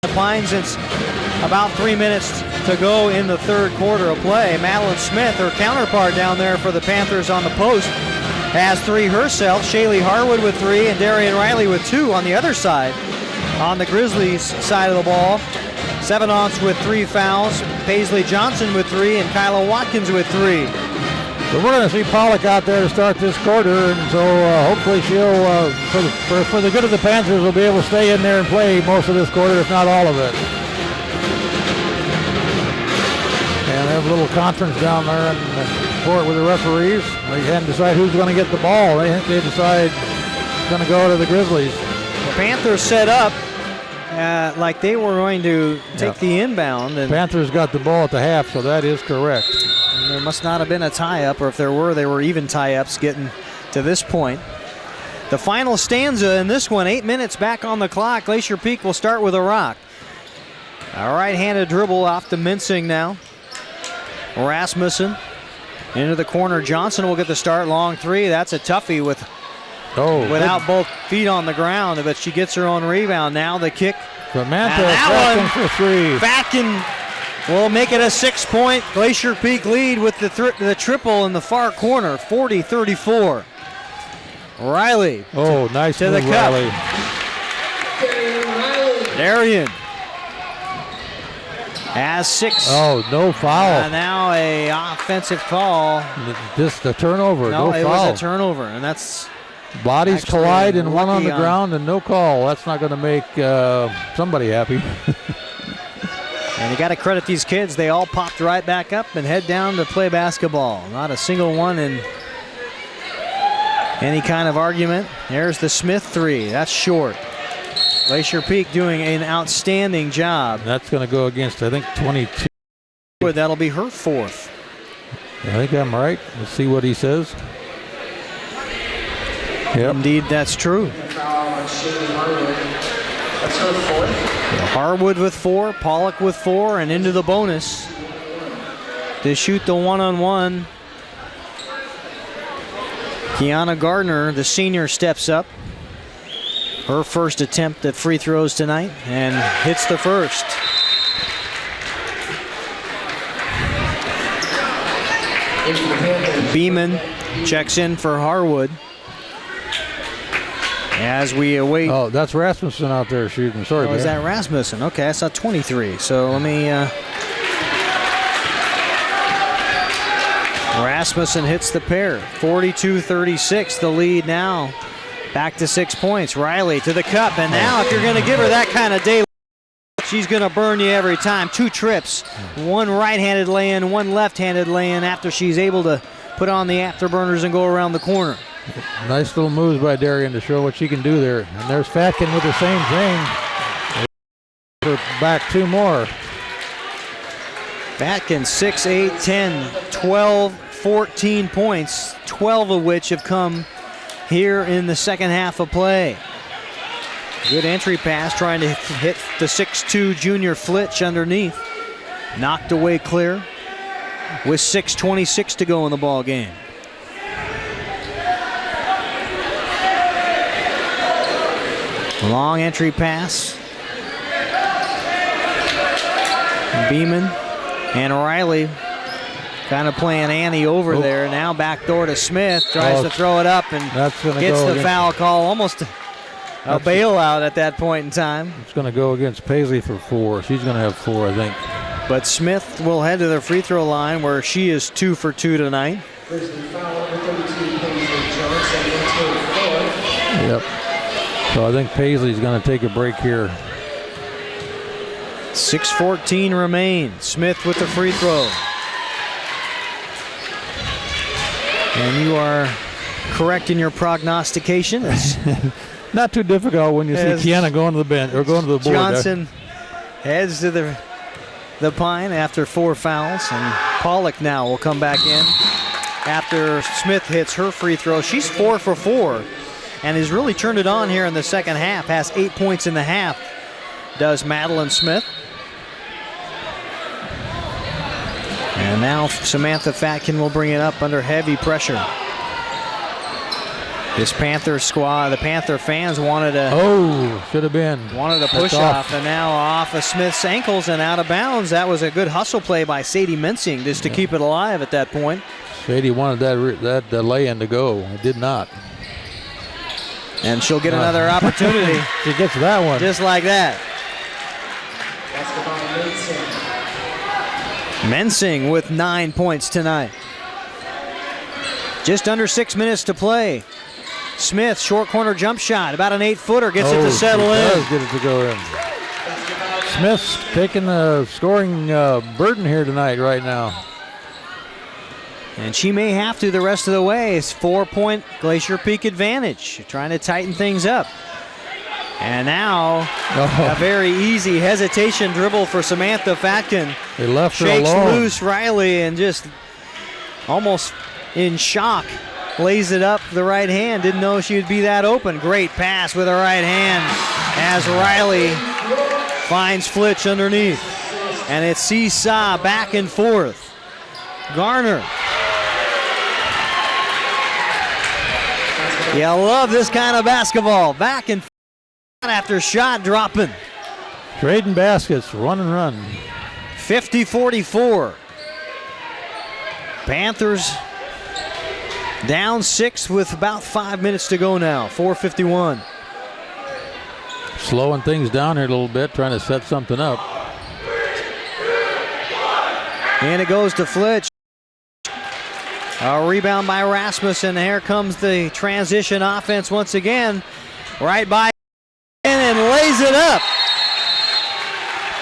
The Pines, since about 3 minutes to go in the 3rd quarter of play. Madeline Smith, her counterpart down there for the Panthers on the post, has 3 herself. Shaylee Harwood with 3 and Darian Riley with 2 on the other side. On the Grizzlies side of the ball, 7-ounce with 3 fouls. Paisley Johnson with 3 and Kyla Watkins with 3. So we're going to see Pollock out there to start this quarter, and so hopefully she'll, for the good of the Panthers, will be able to stay in there and play most of this quarter, if not all of it. And they have a little conference down there in the court with the referees. They hadn't decided who's going to get the ball. They decide it's going to go to the Grizzlies. The Panthers set up like they were going to take the inbound. And Panthers got the ball at the half, so that is correct. there must not have been a tie-up, or if there were, they were even tie-ups getting to this point. The final stanza in this one, 8 minutes back on the clock. Glacier Peak will start with a rock. A right-handed dribble off to Mensing now. Rasmussen into the corner. Johnson will get the start. Long 3. That's a toughie without both feet on the ground, but she gets her own rebound. Now the kick. Samantha Fatkin for 3. Fatkin will make it a 6-point Glacier Peak lead with the triple in the far corner, 40-34. Riley. Oh, nice to move, the cup. Riley. Darian has 6. Oh, no foul. Now a offensive call. Just a turnover. No, No it foul. was a turnover, and that's Bodies actually collide and one on the lucky ground and no call. That's not going to make somebody happy. And you got to credit these kids. They all popped right back up and head down to play basketball. Not a single one in any kind of argument. There's the Smith 3. That's short. Glacier Peak doing an outstanding job. That's going to go against, I think, 22. That'll be her 4th. I think I'm right. Let's see what he says. Yep. Indeed, that's true. Harwood with 4, Pollock with 4, and into the bonus to shoot the one-on-one. Kiana Gardner, the senior, steps up. Her first attempt at free throws tonight and hits the first. Beeman checks in for Harwood. As we await. Oh, that's Rasmussen out there shooting. Sorry, is that Rasmussen? Okay, I saw 23. So let me. Rasmussen hits the pair. 42-36, the lead now. Back to 6 points. Riley to the cup, and now if you're going to give her that kind of day, she's going to burn you every time. 2 trips, 1 right-handed lay-in, 1 left-handed lay-in after she's able to put on the afterburners and go around the corner. Nice little moves by Darian to show what she can do there. And there's Fatkin with the same thing. Back 2 more. Fatkin 6, 8, 10, 12, 14 points, 12 of which have come here in the second half of play. Good entry pass, trying to hit the 6'2 junior Flitch underneath. Knocked away clear with 6:26 to go in the ball game. Long entry pass. Beeman and Riley kind of playing Annie over there. Now backdoor to Smith. Tries to throw it up and gets the foul call. Almost a bailout at that point in time. It's going to go against Paisley for 4. She's going to have 4, I think. But Smith will head to the free throw line where she is 2 for 2 tonight. Yep. So I think Paisley's going to take a break here. 6:14 remain. Smith with the free throw. And you are correct in your prognostication. Not too difficult when you see Kiana going to the bench or going to the board. Johnson heads to the Pine after 4 fouls, and Pollock now will come back in after Smith hits her free throw. She's 4 for 4 and has really turned it on here in the second half. Has 8 points in the half, does Madeline Smith. And now Samantha Fatkin will bring it up under heavy pressure. This Panther squad, the Panther fans wanted a should have been. Wanted a push off, and now off of Smith's ankles and out of bounds. That was a good hustle play by Sadie Mensing just to keep it alive at that point. Sadie wanted that lay-in to go. It did not. And she'll get another opportunity. She gets that one. Just like that. Mensing with 9 points tonight. Just under 6 minutes to play. Smith, short corner jump shot, about an 8-footer, gets it to settle in. Does get it to go in. Smith's taking the scoring burden here tonight right now. And she may have to the rest of the way. It's 4-point Glacier Peak advantage. Trying to tighten things up. And now a very easy hesitation dribble for Samantha Fatkin. They left her Shakes alone. loose Riley and just almost in shock. Lays it up the right hand. Didn't know she would be that open. Great pass with her right hand as Riley finds Flitch underneath. And it's seesaw back and forth. Garner. You love this kind of basketball. Back and forth after shot dropping. Trading baskets, run and run. 50-44. Panthers down 6 with about 5 minutes to go now. 4:51. Slowing things down here a little bit, trying to set something up. And it goes to Flitch. A rebound by Rasmussen. Here comes the transition offense once again. Right by and lays it up.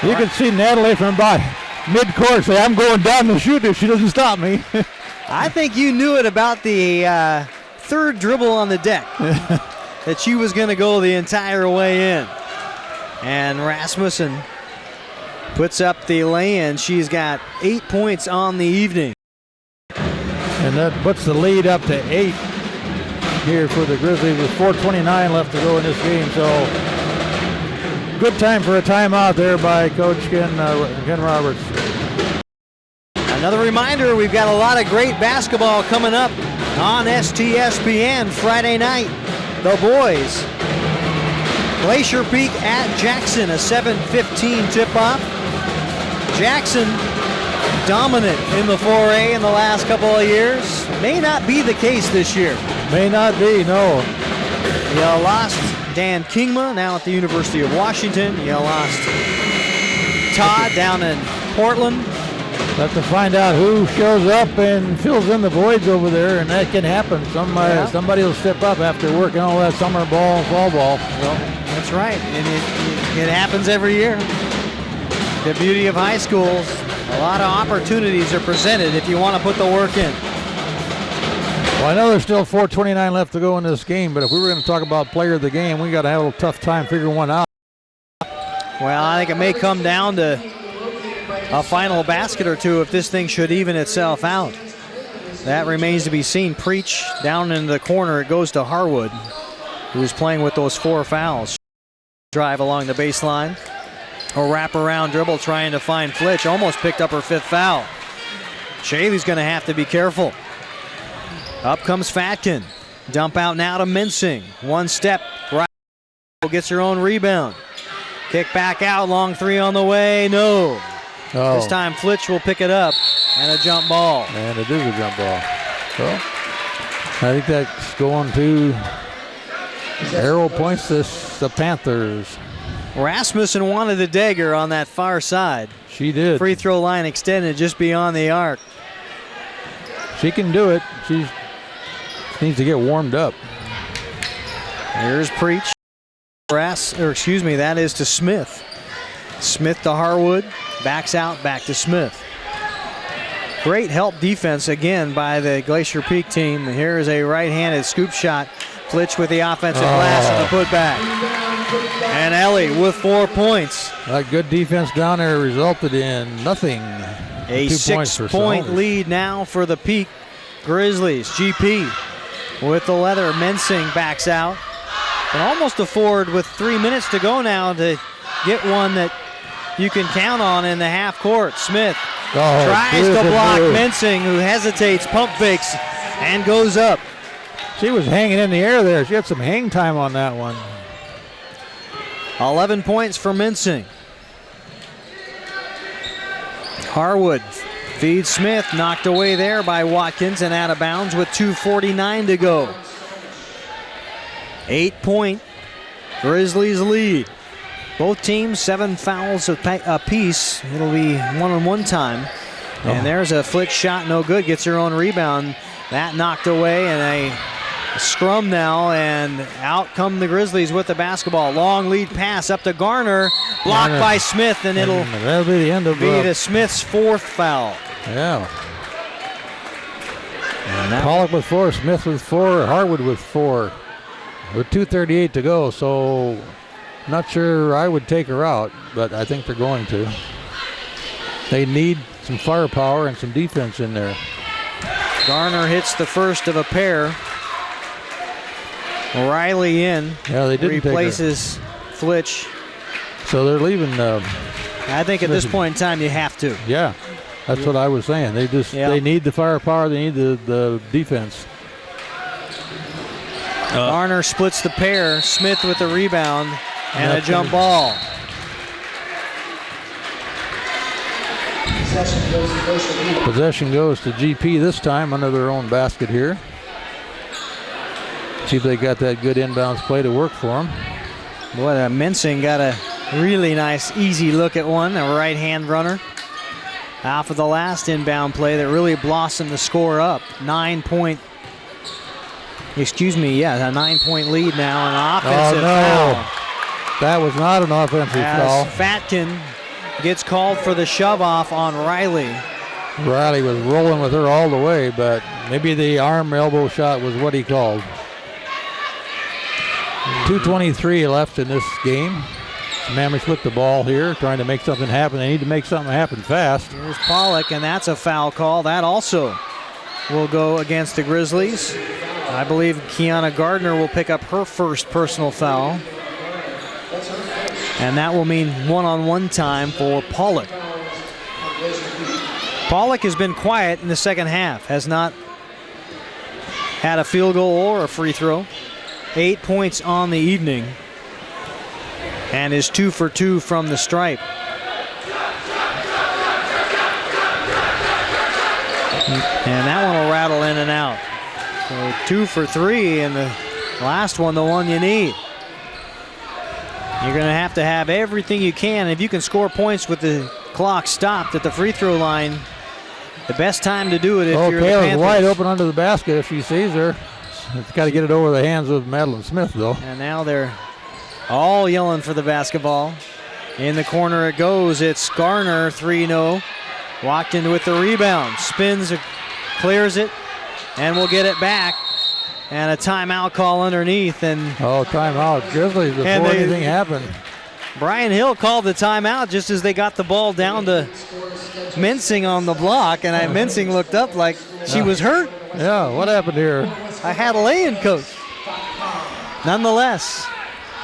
You can see Natalie from about mid-court say, I'm going down to shoot if she doesn't stop me. I think you knew it about the third dribble on the deck. That she was going to go the entire way in. And Rasmussen puts up the lay-in. She's got 8 points on the evening. And that puts the lead up to 8 here for the Grizzlies with 4:29 left to go in this game. So good time for a timeout there by Coach Ken Roberts. Another reminder, we've got a lot of great basketball coming up on STSPN Friday night. The boys, Glacier Peak at Jackson, a 7:15 tip-off. Jackson dominant in the 4A in the last couple of years. May not be the case this year. May not be, no. You lost Dan Kingma, now at the University of Washington. You lost Todd down in Portland. Have to find out who shows up and fills in the voids over there, and that can happen. Somebody will step up after working all that summer ball and fall ball. Well, that's right, and it happens every year. The beauty of high schools, a lot of opportunities are presented if you want to put the work in. Well, I know there's still 4:29 left to go in this game, but if we were going to talk about player of the game, we got to have a little tough time figuring one out. Well, I think it may come down to a final basket or two if this thing should even itself out. That remains to be seen. Preach down into the corner. It goes to Harwood, who's playing with those 4 fouls. Drive along the baseline. A wraparound dribble trying to find Flitch. Almost picked up her 5th foul. Shaley's going to have to be careful. Up comes Fatkin. Dump out now to Mensing. One step. Right. Gets her own rebound. Kick back out. Long 3 on the way. No. This time Flitch will pick it up. And a jump ball. And it is a jump ball. So I think that's going to arrow points the Panthers. Rasmussen wanted a dagger on that far side. She did. Free throw line extended just beyond the arc. She can do it. She needs to get warmed up. Here's Preach. That is to Smith. Smith to Harwood. Backs out, back to Smith. Great help defense again by the Glacier Peak team. Here is a right-handed scoop shot. Flitch with the offensive glass and the putback. And Ellie with 4 points. That good defense down there resulted in nothing. A 6-point lead now for the Peak Grizzlies. GP with the leather. Mensing backs out. Can almost afford with 3 minutes to go now to get one that you can count on in the half court. Smith tries to block Mensing, who hesitates, pump fakes, and goes up. She was hanging in the air there. She had some hang time on that one. 11 points for Mincing. Harwood feeds Smith, knocked away there by Watkins and out of bounds with 2:49 to go. 8-point Grizzlies lead. Both teams 7 fouls apiece. It'll be one-on-one time. And there's a flick shot, no good. Gets her own rebound. That knocked away, and a scrum now, and out come the Grizzlies with the basketball. Long lead pass up to Garner, blocked by Smith, and that'll be the end of the Smith's 4th foul. Yeah. Pollock with 4, Smith with 4, Harwood with 4. With 2:38 to go, so not sure I would take her out, but I think they're going to. They need some firepower and some defense in there. Garner hits the first of a pair. Riley in. Yeah, they didn't replaces Flitch. So they're leaving. I think at this point in time you have to. Yeah, that's what I was saying. They need the firepower. They need the defense. Garner splits the pair. Smith with the rebound and a jump ball. Possession goes to GP this time under their own basket here. See if they got that good inbounds play to work for them. Boy, Mincing got a really nice, easy look at one, a right-hand runner. Off of the last inbound play that really blossomed the score up. A 9-point lead now, an offensive foul. That was not an offensive foul. Fatkin gets called for the shove-off on Riley. Riley was rolling with her all the way, but maybe the arm elbow shot was what he called. 2:23 left in this game. Sammamish with the ball here, trying to make something happen. They need to make something happen fast. Here's Pollock, and that's a foul call. That also will go against the Grizzlies. I believe Kiana Gardner will pick up her first personal foul. And that will mean one-on-one time for Pollock. Pollock has been quiet in the second half, has not had a field goal or a free throw. 8 points on the evening, and is 2 for 2 from the stripe. And that one will rattle in and out. So 2 for 3, and the last one, the one you need. You're going to have everything you can. If you can score points with the clock stopped at the free throw line, the best time to do it if you're the Panthers. Wide open under the basket if she sees her. It's got to get it over the hands of Madeline Smith, though. And now they're all yelling for the basketball. In the corner it goes. It's Garner, 3-0. Walked in with the rebound. Spins, clears it, and will get it back. And a timeout call underneath. Timeout. Grizzlies before anything happened. Brian Hill called the timeout just as they got the ball down to Mincing on the block, and Mincing looked up like she was hurt. Yeah, what happened here? I had a lay-in, coach. Nonetheless.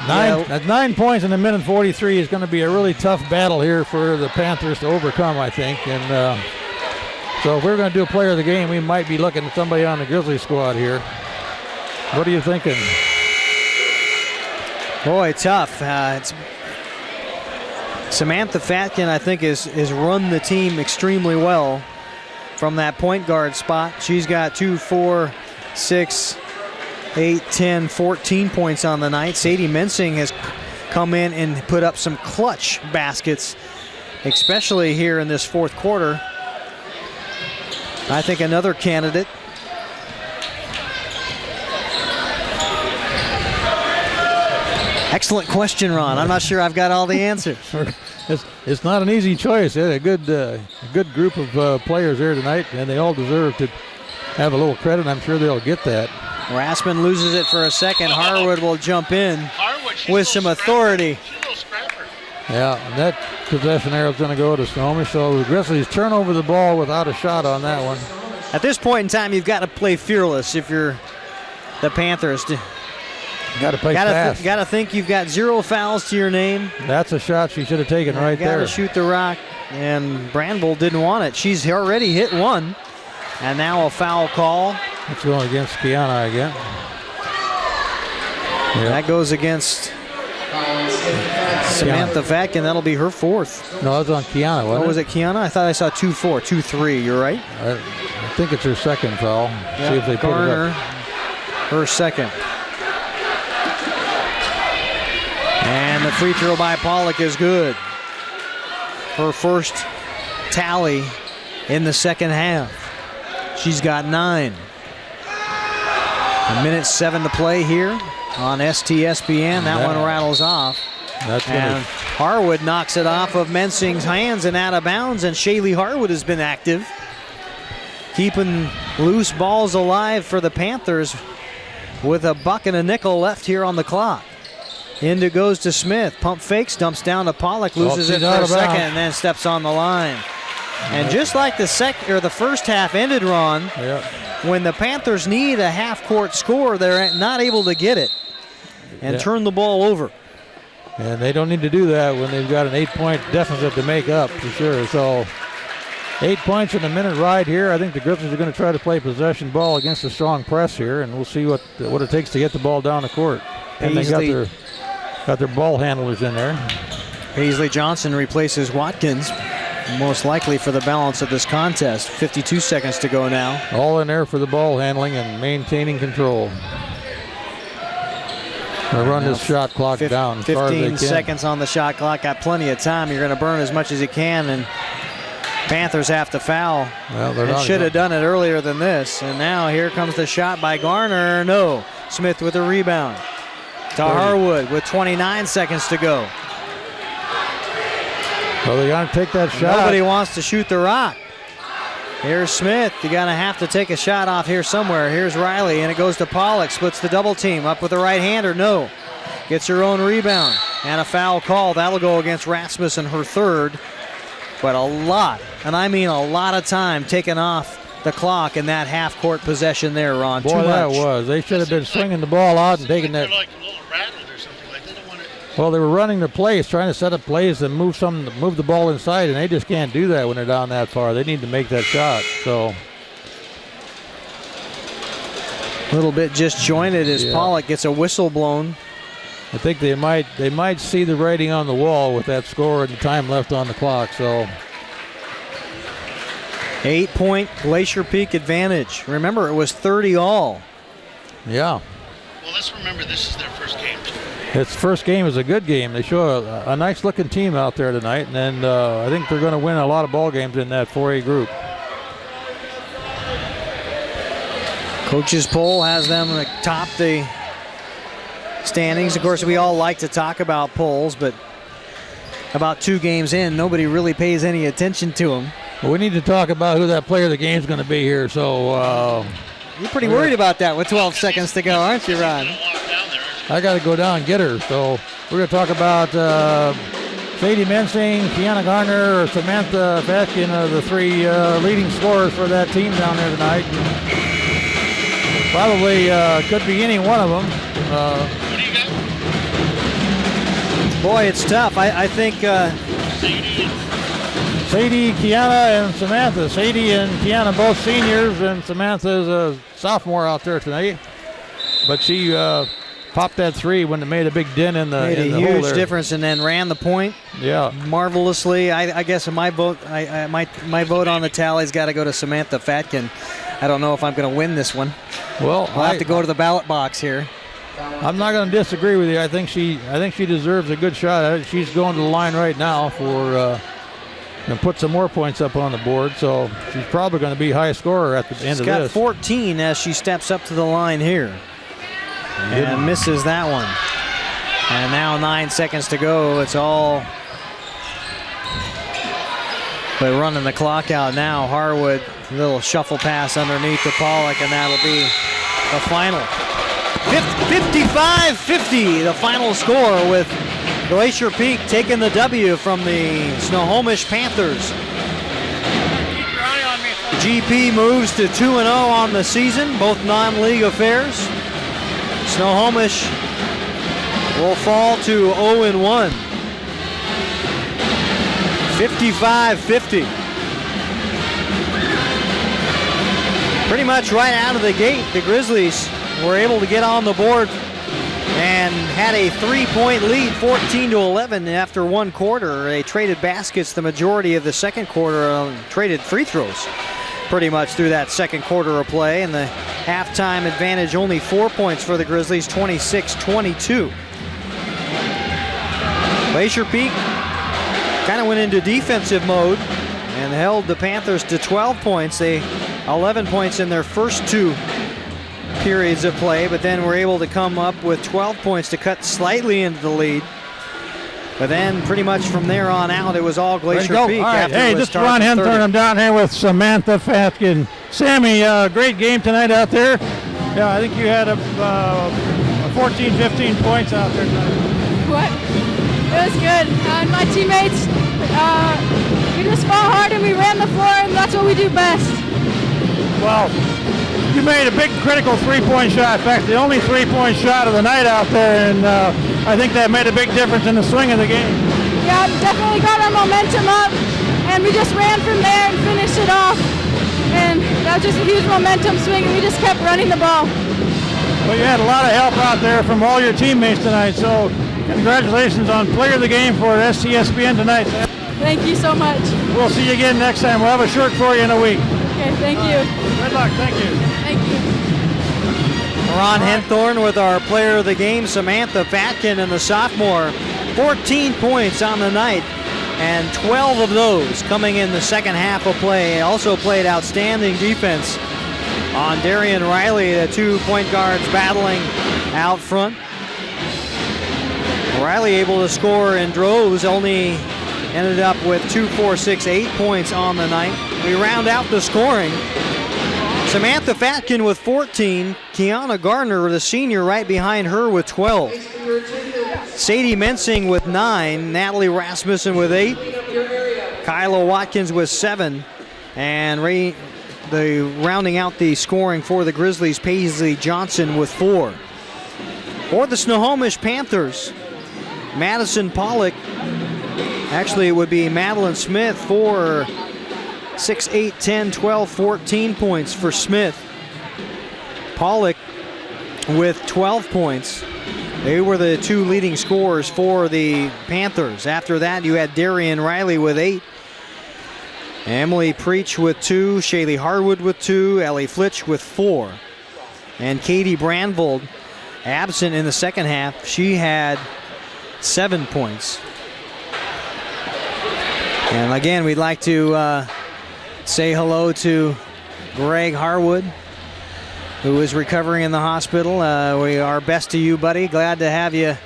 9 points in a minute 43 is going to be a really tough battle here for the Panthers to overcome, I think. And so if we're going to do a player of the game, we might be looking at somebody on the Grizzlies squad here. What are you thinking? Boy, tough. Samantha Fatkin, I think, has run the team extremely well from that point guard spot. She's got 2, 4, 6, 8, 10, 14 points on the night. Sadie Mincing has come in and put up some clutch baskets, especially here in this fourth quarter. I think another candidate. Excellent question, Ron. I'm not sure I've got all the answers. It's not an easy choice. A good group of players here tonight, and they all deserve to have a little credit. I'm sure they'll get that. Rassman loses it for a second. Harwood will jump in with some authority. She's a little scrapper. Yeah, and that possession arrow is going to go to Snohomish. So the Grizzlies turn over the ball without a shot on that one. At this point in time, you've got to play fearless if you're the Panthers. Got to play fast. Got to think you've got 0 fouls to your name. That's a shot she should have taken right there. Got to shoot the rock, and Brandville didn't want it. She's already hit one, and now a foul call That's going against Kiana again. Yeah. That goes against Samantha Vatkin. That'll be her 4th. No, that was on Kiana, wasn't Oh, was it Kiana? I thought I saw 2-4, 2-3. You're right. I think it's her second foul. See if they put it Garner, up. her second. And the free throw by Pollock is good. Her first tally in the second half. She's got 9. 1:07 to play here on STSPN. That one rattles off. That's And Harwood knocks it off of Mensing's hands and out of bounds, and Shaylee Harwood has been active, keeping loose balls alive for the Panthers with a buck and a nickel left here on the clock. Into goes to Smith. Pump fakes, dumps down to Pollock, loses it for a second, and then steps on the line. And just like the first half ended, Ron, when the Panthers need a half-court score, they're not able to get it and turn the ball over. And they don't need to do that when they've got an 8-point deficit to make up, for sure. So 8 points in a minute ride here. I think the Grizzlies are going to try to play possession ball against a strong press here, and we'll see what it takes to get the ball down the court. And they got their ball handlers in there. Paisley Johnson replaces Watkins, most likely for the balance of this contest. 52 seconds to go now. All in there for the ball handling and maintaining control. They'll run this shot clock down as far as they can. 15 seconds on the shot clock. Got plenty of time. You're going to burn as much as you can, and Panthers have to foul. Well, they should have done it earlier than this. And now here comes the shot by Garner. No. Smith with a rebound. To Harwood with 29 seconds to go. Well, they got to take that shot. Nobody wants to shoot the rock. Here's Smith. You're going to have to take a shot off here somewhere. Here's Riley, and it goes to Pollock. Splits the double team. Up with the right-hander. No. Gets her own rebound. And a foul call. That'll go against Rasmussen, her 3rd. But a lot, and I mean a lot of time taken off the clock in that half-court possession there, Ron. Boy, too much. that was. They should have been swinging the ball out and taking that. They're like a little rattled or something. Like they don't want to. Well, they were running the plays, trying to set up plays and move the ball inside, and they just can't do that when they're down that far. They need to make that shot. So a little bit disjointed as Pollock gets a whistle blown. I think they might see the writing on the wall with that score and the time left on the clock. So 8-point Glacier Peak advantage. Remember, it was 30 all. Yeah. Well, let's remember this is their first game. Its first game is a good game. They show a nice-looking team out there tonight, and I think they're going to win a lot of ball games in that 4A group. Coach's poll has them atop the standings. Of course, we all like to talk about polls, but about 2 games in, nobody really pays any attention to them. Well, we need to talk about who that player of the game is going to be here. So you're pretty worried about that with 12 seconds to go, aren't you, Ron? I got to go down and get her. So we're going to talk about Sadie Mensing, Kiana Garner, or Samantha Vatkin, the 3 leading scorers for that team down there tonight. Probably could be any one of them. Boy, it's tough. I think Sadie, Kiana, and Samantha. Sadie and Kiana both seniors, and Samantha is a sophomore out there tonight. But she popped that 3 when it made a big dent in the made a huge difference, and then ran the point. Yeah, marvelously. I guess my vote, my vote on the tally's got to go to Samantha Vatkin. I don't know if I'm going to win this one. Well, I'll have to go to the ballot box here. I'm not going to disagree with you. I think she deserves a good shot. She's going to the line right now for and put some more points up on the board. So she's probably going to be high scorer at the end of this. She's got 14 as she steps up to the line here. And misses that one. And now 9 seconds to go. It's all but running the clock out now. Harwood, a little shuffle pass underneath to Pollock, and that'll be the final. 55-50, the final score, with Glacier Peak taking the W from the Snohomish Panthers. GP moves to 2-0 on the season, both non-league affairs. Snohomish will fall to 0-1. 55-50. Pretty much right out of the gate, the Grizzlies were able to get on the board and had a 3-point lead, 14-11 after one quarter. They traded baskets the majority of the second quarter, traded free throws pretty much through that second quarter of play, and the halftime advantage only 4 points for the Grizzlies, 26-22. Glacier Peak kind of went into defensive mode and held the Panthers to 12 points. They 11 points in their first two periods of play, but then were able to come up with 12 points to cut slightly into the lead. But then pretty much from there on out, it was all Glacier Peak. All right. After Hey, this is Ron Henthorn. I'm down here with Samantha Fatkin. Sammy, great game tonight out there. Yeah, I think you had 14, 15 points out there tonight. What? It was good. And my teammates, we just fought hard and we ran the floor, and that's what we do best. Well, you made a big critical three-point shot. In fact, the only three-point shot of the night out there, and I think that made a big difference in the swing of the game. Yeah, definitely got our momentum up, and we just ran from there and finished it off. And that was just a huge momentum swing, and we just kept running the ball. Well, you had a lot of help out there from all your teammates tonight, so congratulations on Player of the Game for STSPN tonight. Thank you so much. We'll see you again next time. We'll have a shirt for you in a week. Okay, thank you. Good luck. Thank you. Thank you. Ron Henthorn with our Player of the Game, Samantha Fatkin, and the sophomore. 14 points on the night, and 12 of those coming in the second half of play. Also played outstanding defense on Darian Riley, the 2 point guards battling out front. Riley able to score in droves, only ended up with 2, 4, 6, 8 points on the night. We round out the scoring. Samantha Fatkin with 14, Kiana Gardner, the senior, right behind her with 12. Sadie Mensing with 9, Natalie Rasmussen with 8, Kyla Watkins with 7, and rounding out the scoring for the Grizzlies, Paisley Johnson with 4. For the Snohomish Panthers, Madison Pollock, actually it would be Madeline Smith for 6, 8, 10, 12, 14 points for Smith. Pollock with 12 points. They were the 2 leading scorers for the Panthers. After that, you had Darian Riley with 8. Emily Preach with 2. Shaylee Harwood with 2. Ellie Flitch with 4. And Katie Brandvold, absent in the second half, she had 7 points. And again, we'd like to say hello to Greg Harwood, who is recovering in the hospital. We are best to you, buddy. Glad to have you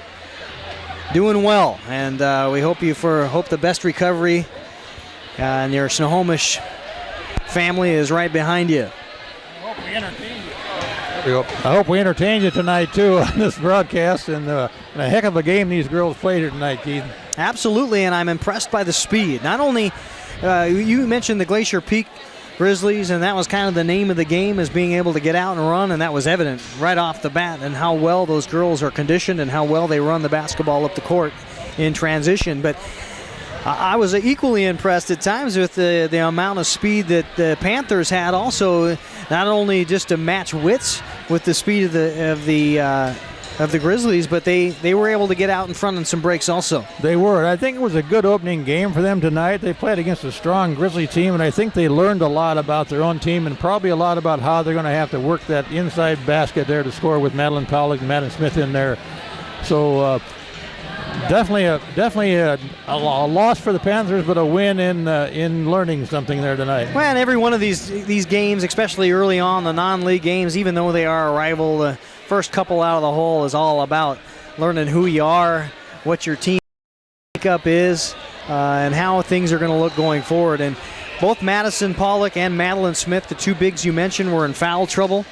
doing well, and we hope the best recovery. And your Snohomish family is right behind you. I hope we entertained you. I hope we entertained you tonight too on this broadcast, and a heck of a game these girls played here tonight, Keith. Absolutely, and I'm impressed by the speed. Not only you mentioned the Glacier Peak Grizzlies, and that was kind of the name of the game, is being able to get out and run, and that was evident right off the bat, and how well those girls are conditioned and how well they run the basketball up the court in transition. But I was equally impressed at times with the amount of speed that the Panthers had, also not only just to match wits with the speed of the Grizzlies, but they were able to get out in front on some breaks also. They were. I think it was a good opening game for them tonight. They played against a strong Grizzly team, and I think they learned a lot about their own team and probably a lot about how they're going to have to work that inside basket there to score with Madeline Pollock and Madeline Smith in there. So definitely a loss for the Panthers, but a win in learning something there tonight. Well, and every one of these games, especially early on, the non-league games, even though they are a rival, the first couple out of the hole is all about learning who you are, what your team makeup is, and how things are going to look going forward. And both Madison Pollock and Madeline Smith, the 2 bigs you mentioned, were in foul trouble.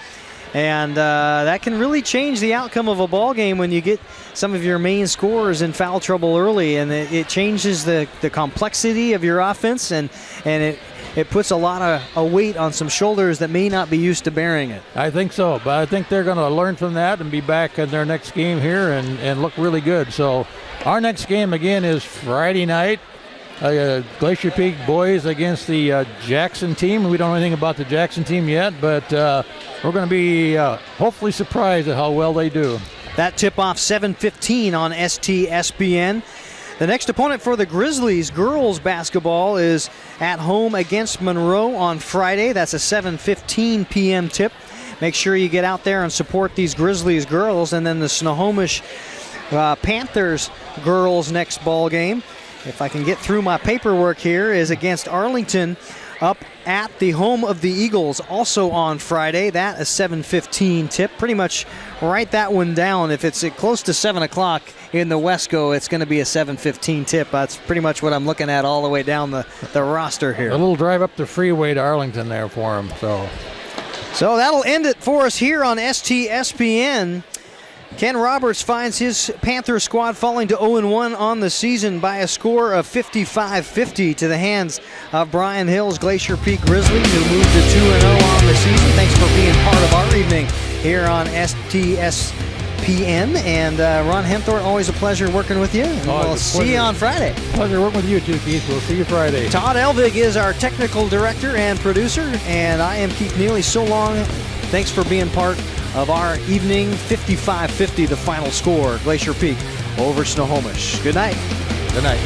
And that can really change the outcome of a ball game when you get some of your main scorers in foul trouble early, and it changes the complexity of your offense, and it puts a lot of weight on some shoulders that may not be used to bearing it. I think so, but I think they're going to learn from that and be back in their next game here and look really good. So our next game again is Friday night Glacier Peak boys against the Jackson team. We don't know anything about the Jackson team yet, but we're going to be hopefully surprised at how well they do. That tip-off 7:15 on STSPN. The next opponent for the Grizzlies girls basketball is at home against Monroe on Friday. That's a 7:15 p.m. tip. Make sure you get out there and support these Grizzlies girls. And then the Snohomish Panthers girls next ball game, if I can get through my paperwork here, is against Arlington up at the home of the Eagles, also on Friday. That a 7:15 tip. Pretty much write that one down. If it's close to 7 o'clock in the Wesco, it's going to be a 7:15 tip. That's pretty much what I'm looking at all the way down the roster here. A little drive up the freeway to Arlington there for them. So that'll end it for us here on STSPN. Ken Roberts finds his Panther squad falling to 0-1 on the season by a score of 55-50 to the hands of Brian Hill's Glacier Peak Grizzlies, who moved to 2-0 on the season. Thanks for being part of our evening here on STSPN. And Ron Hemthorpe, always a pleasure working with you. And we'll see you on Friday. Pleasure working with you too, Keith. We'll see you Friday. Todd Elvig is our technical director and producer, and I am Keith Neely. So long. Thanks for being part of our evening. 55-50 the final score. Glacier Peak over Snohomish. Good night. Good night.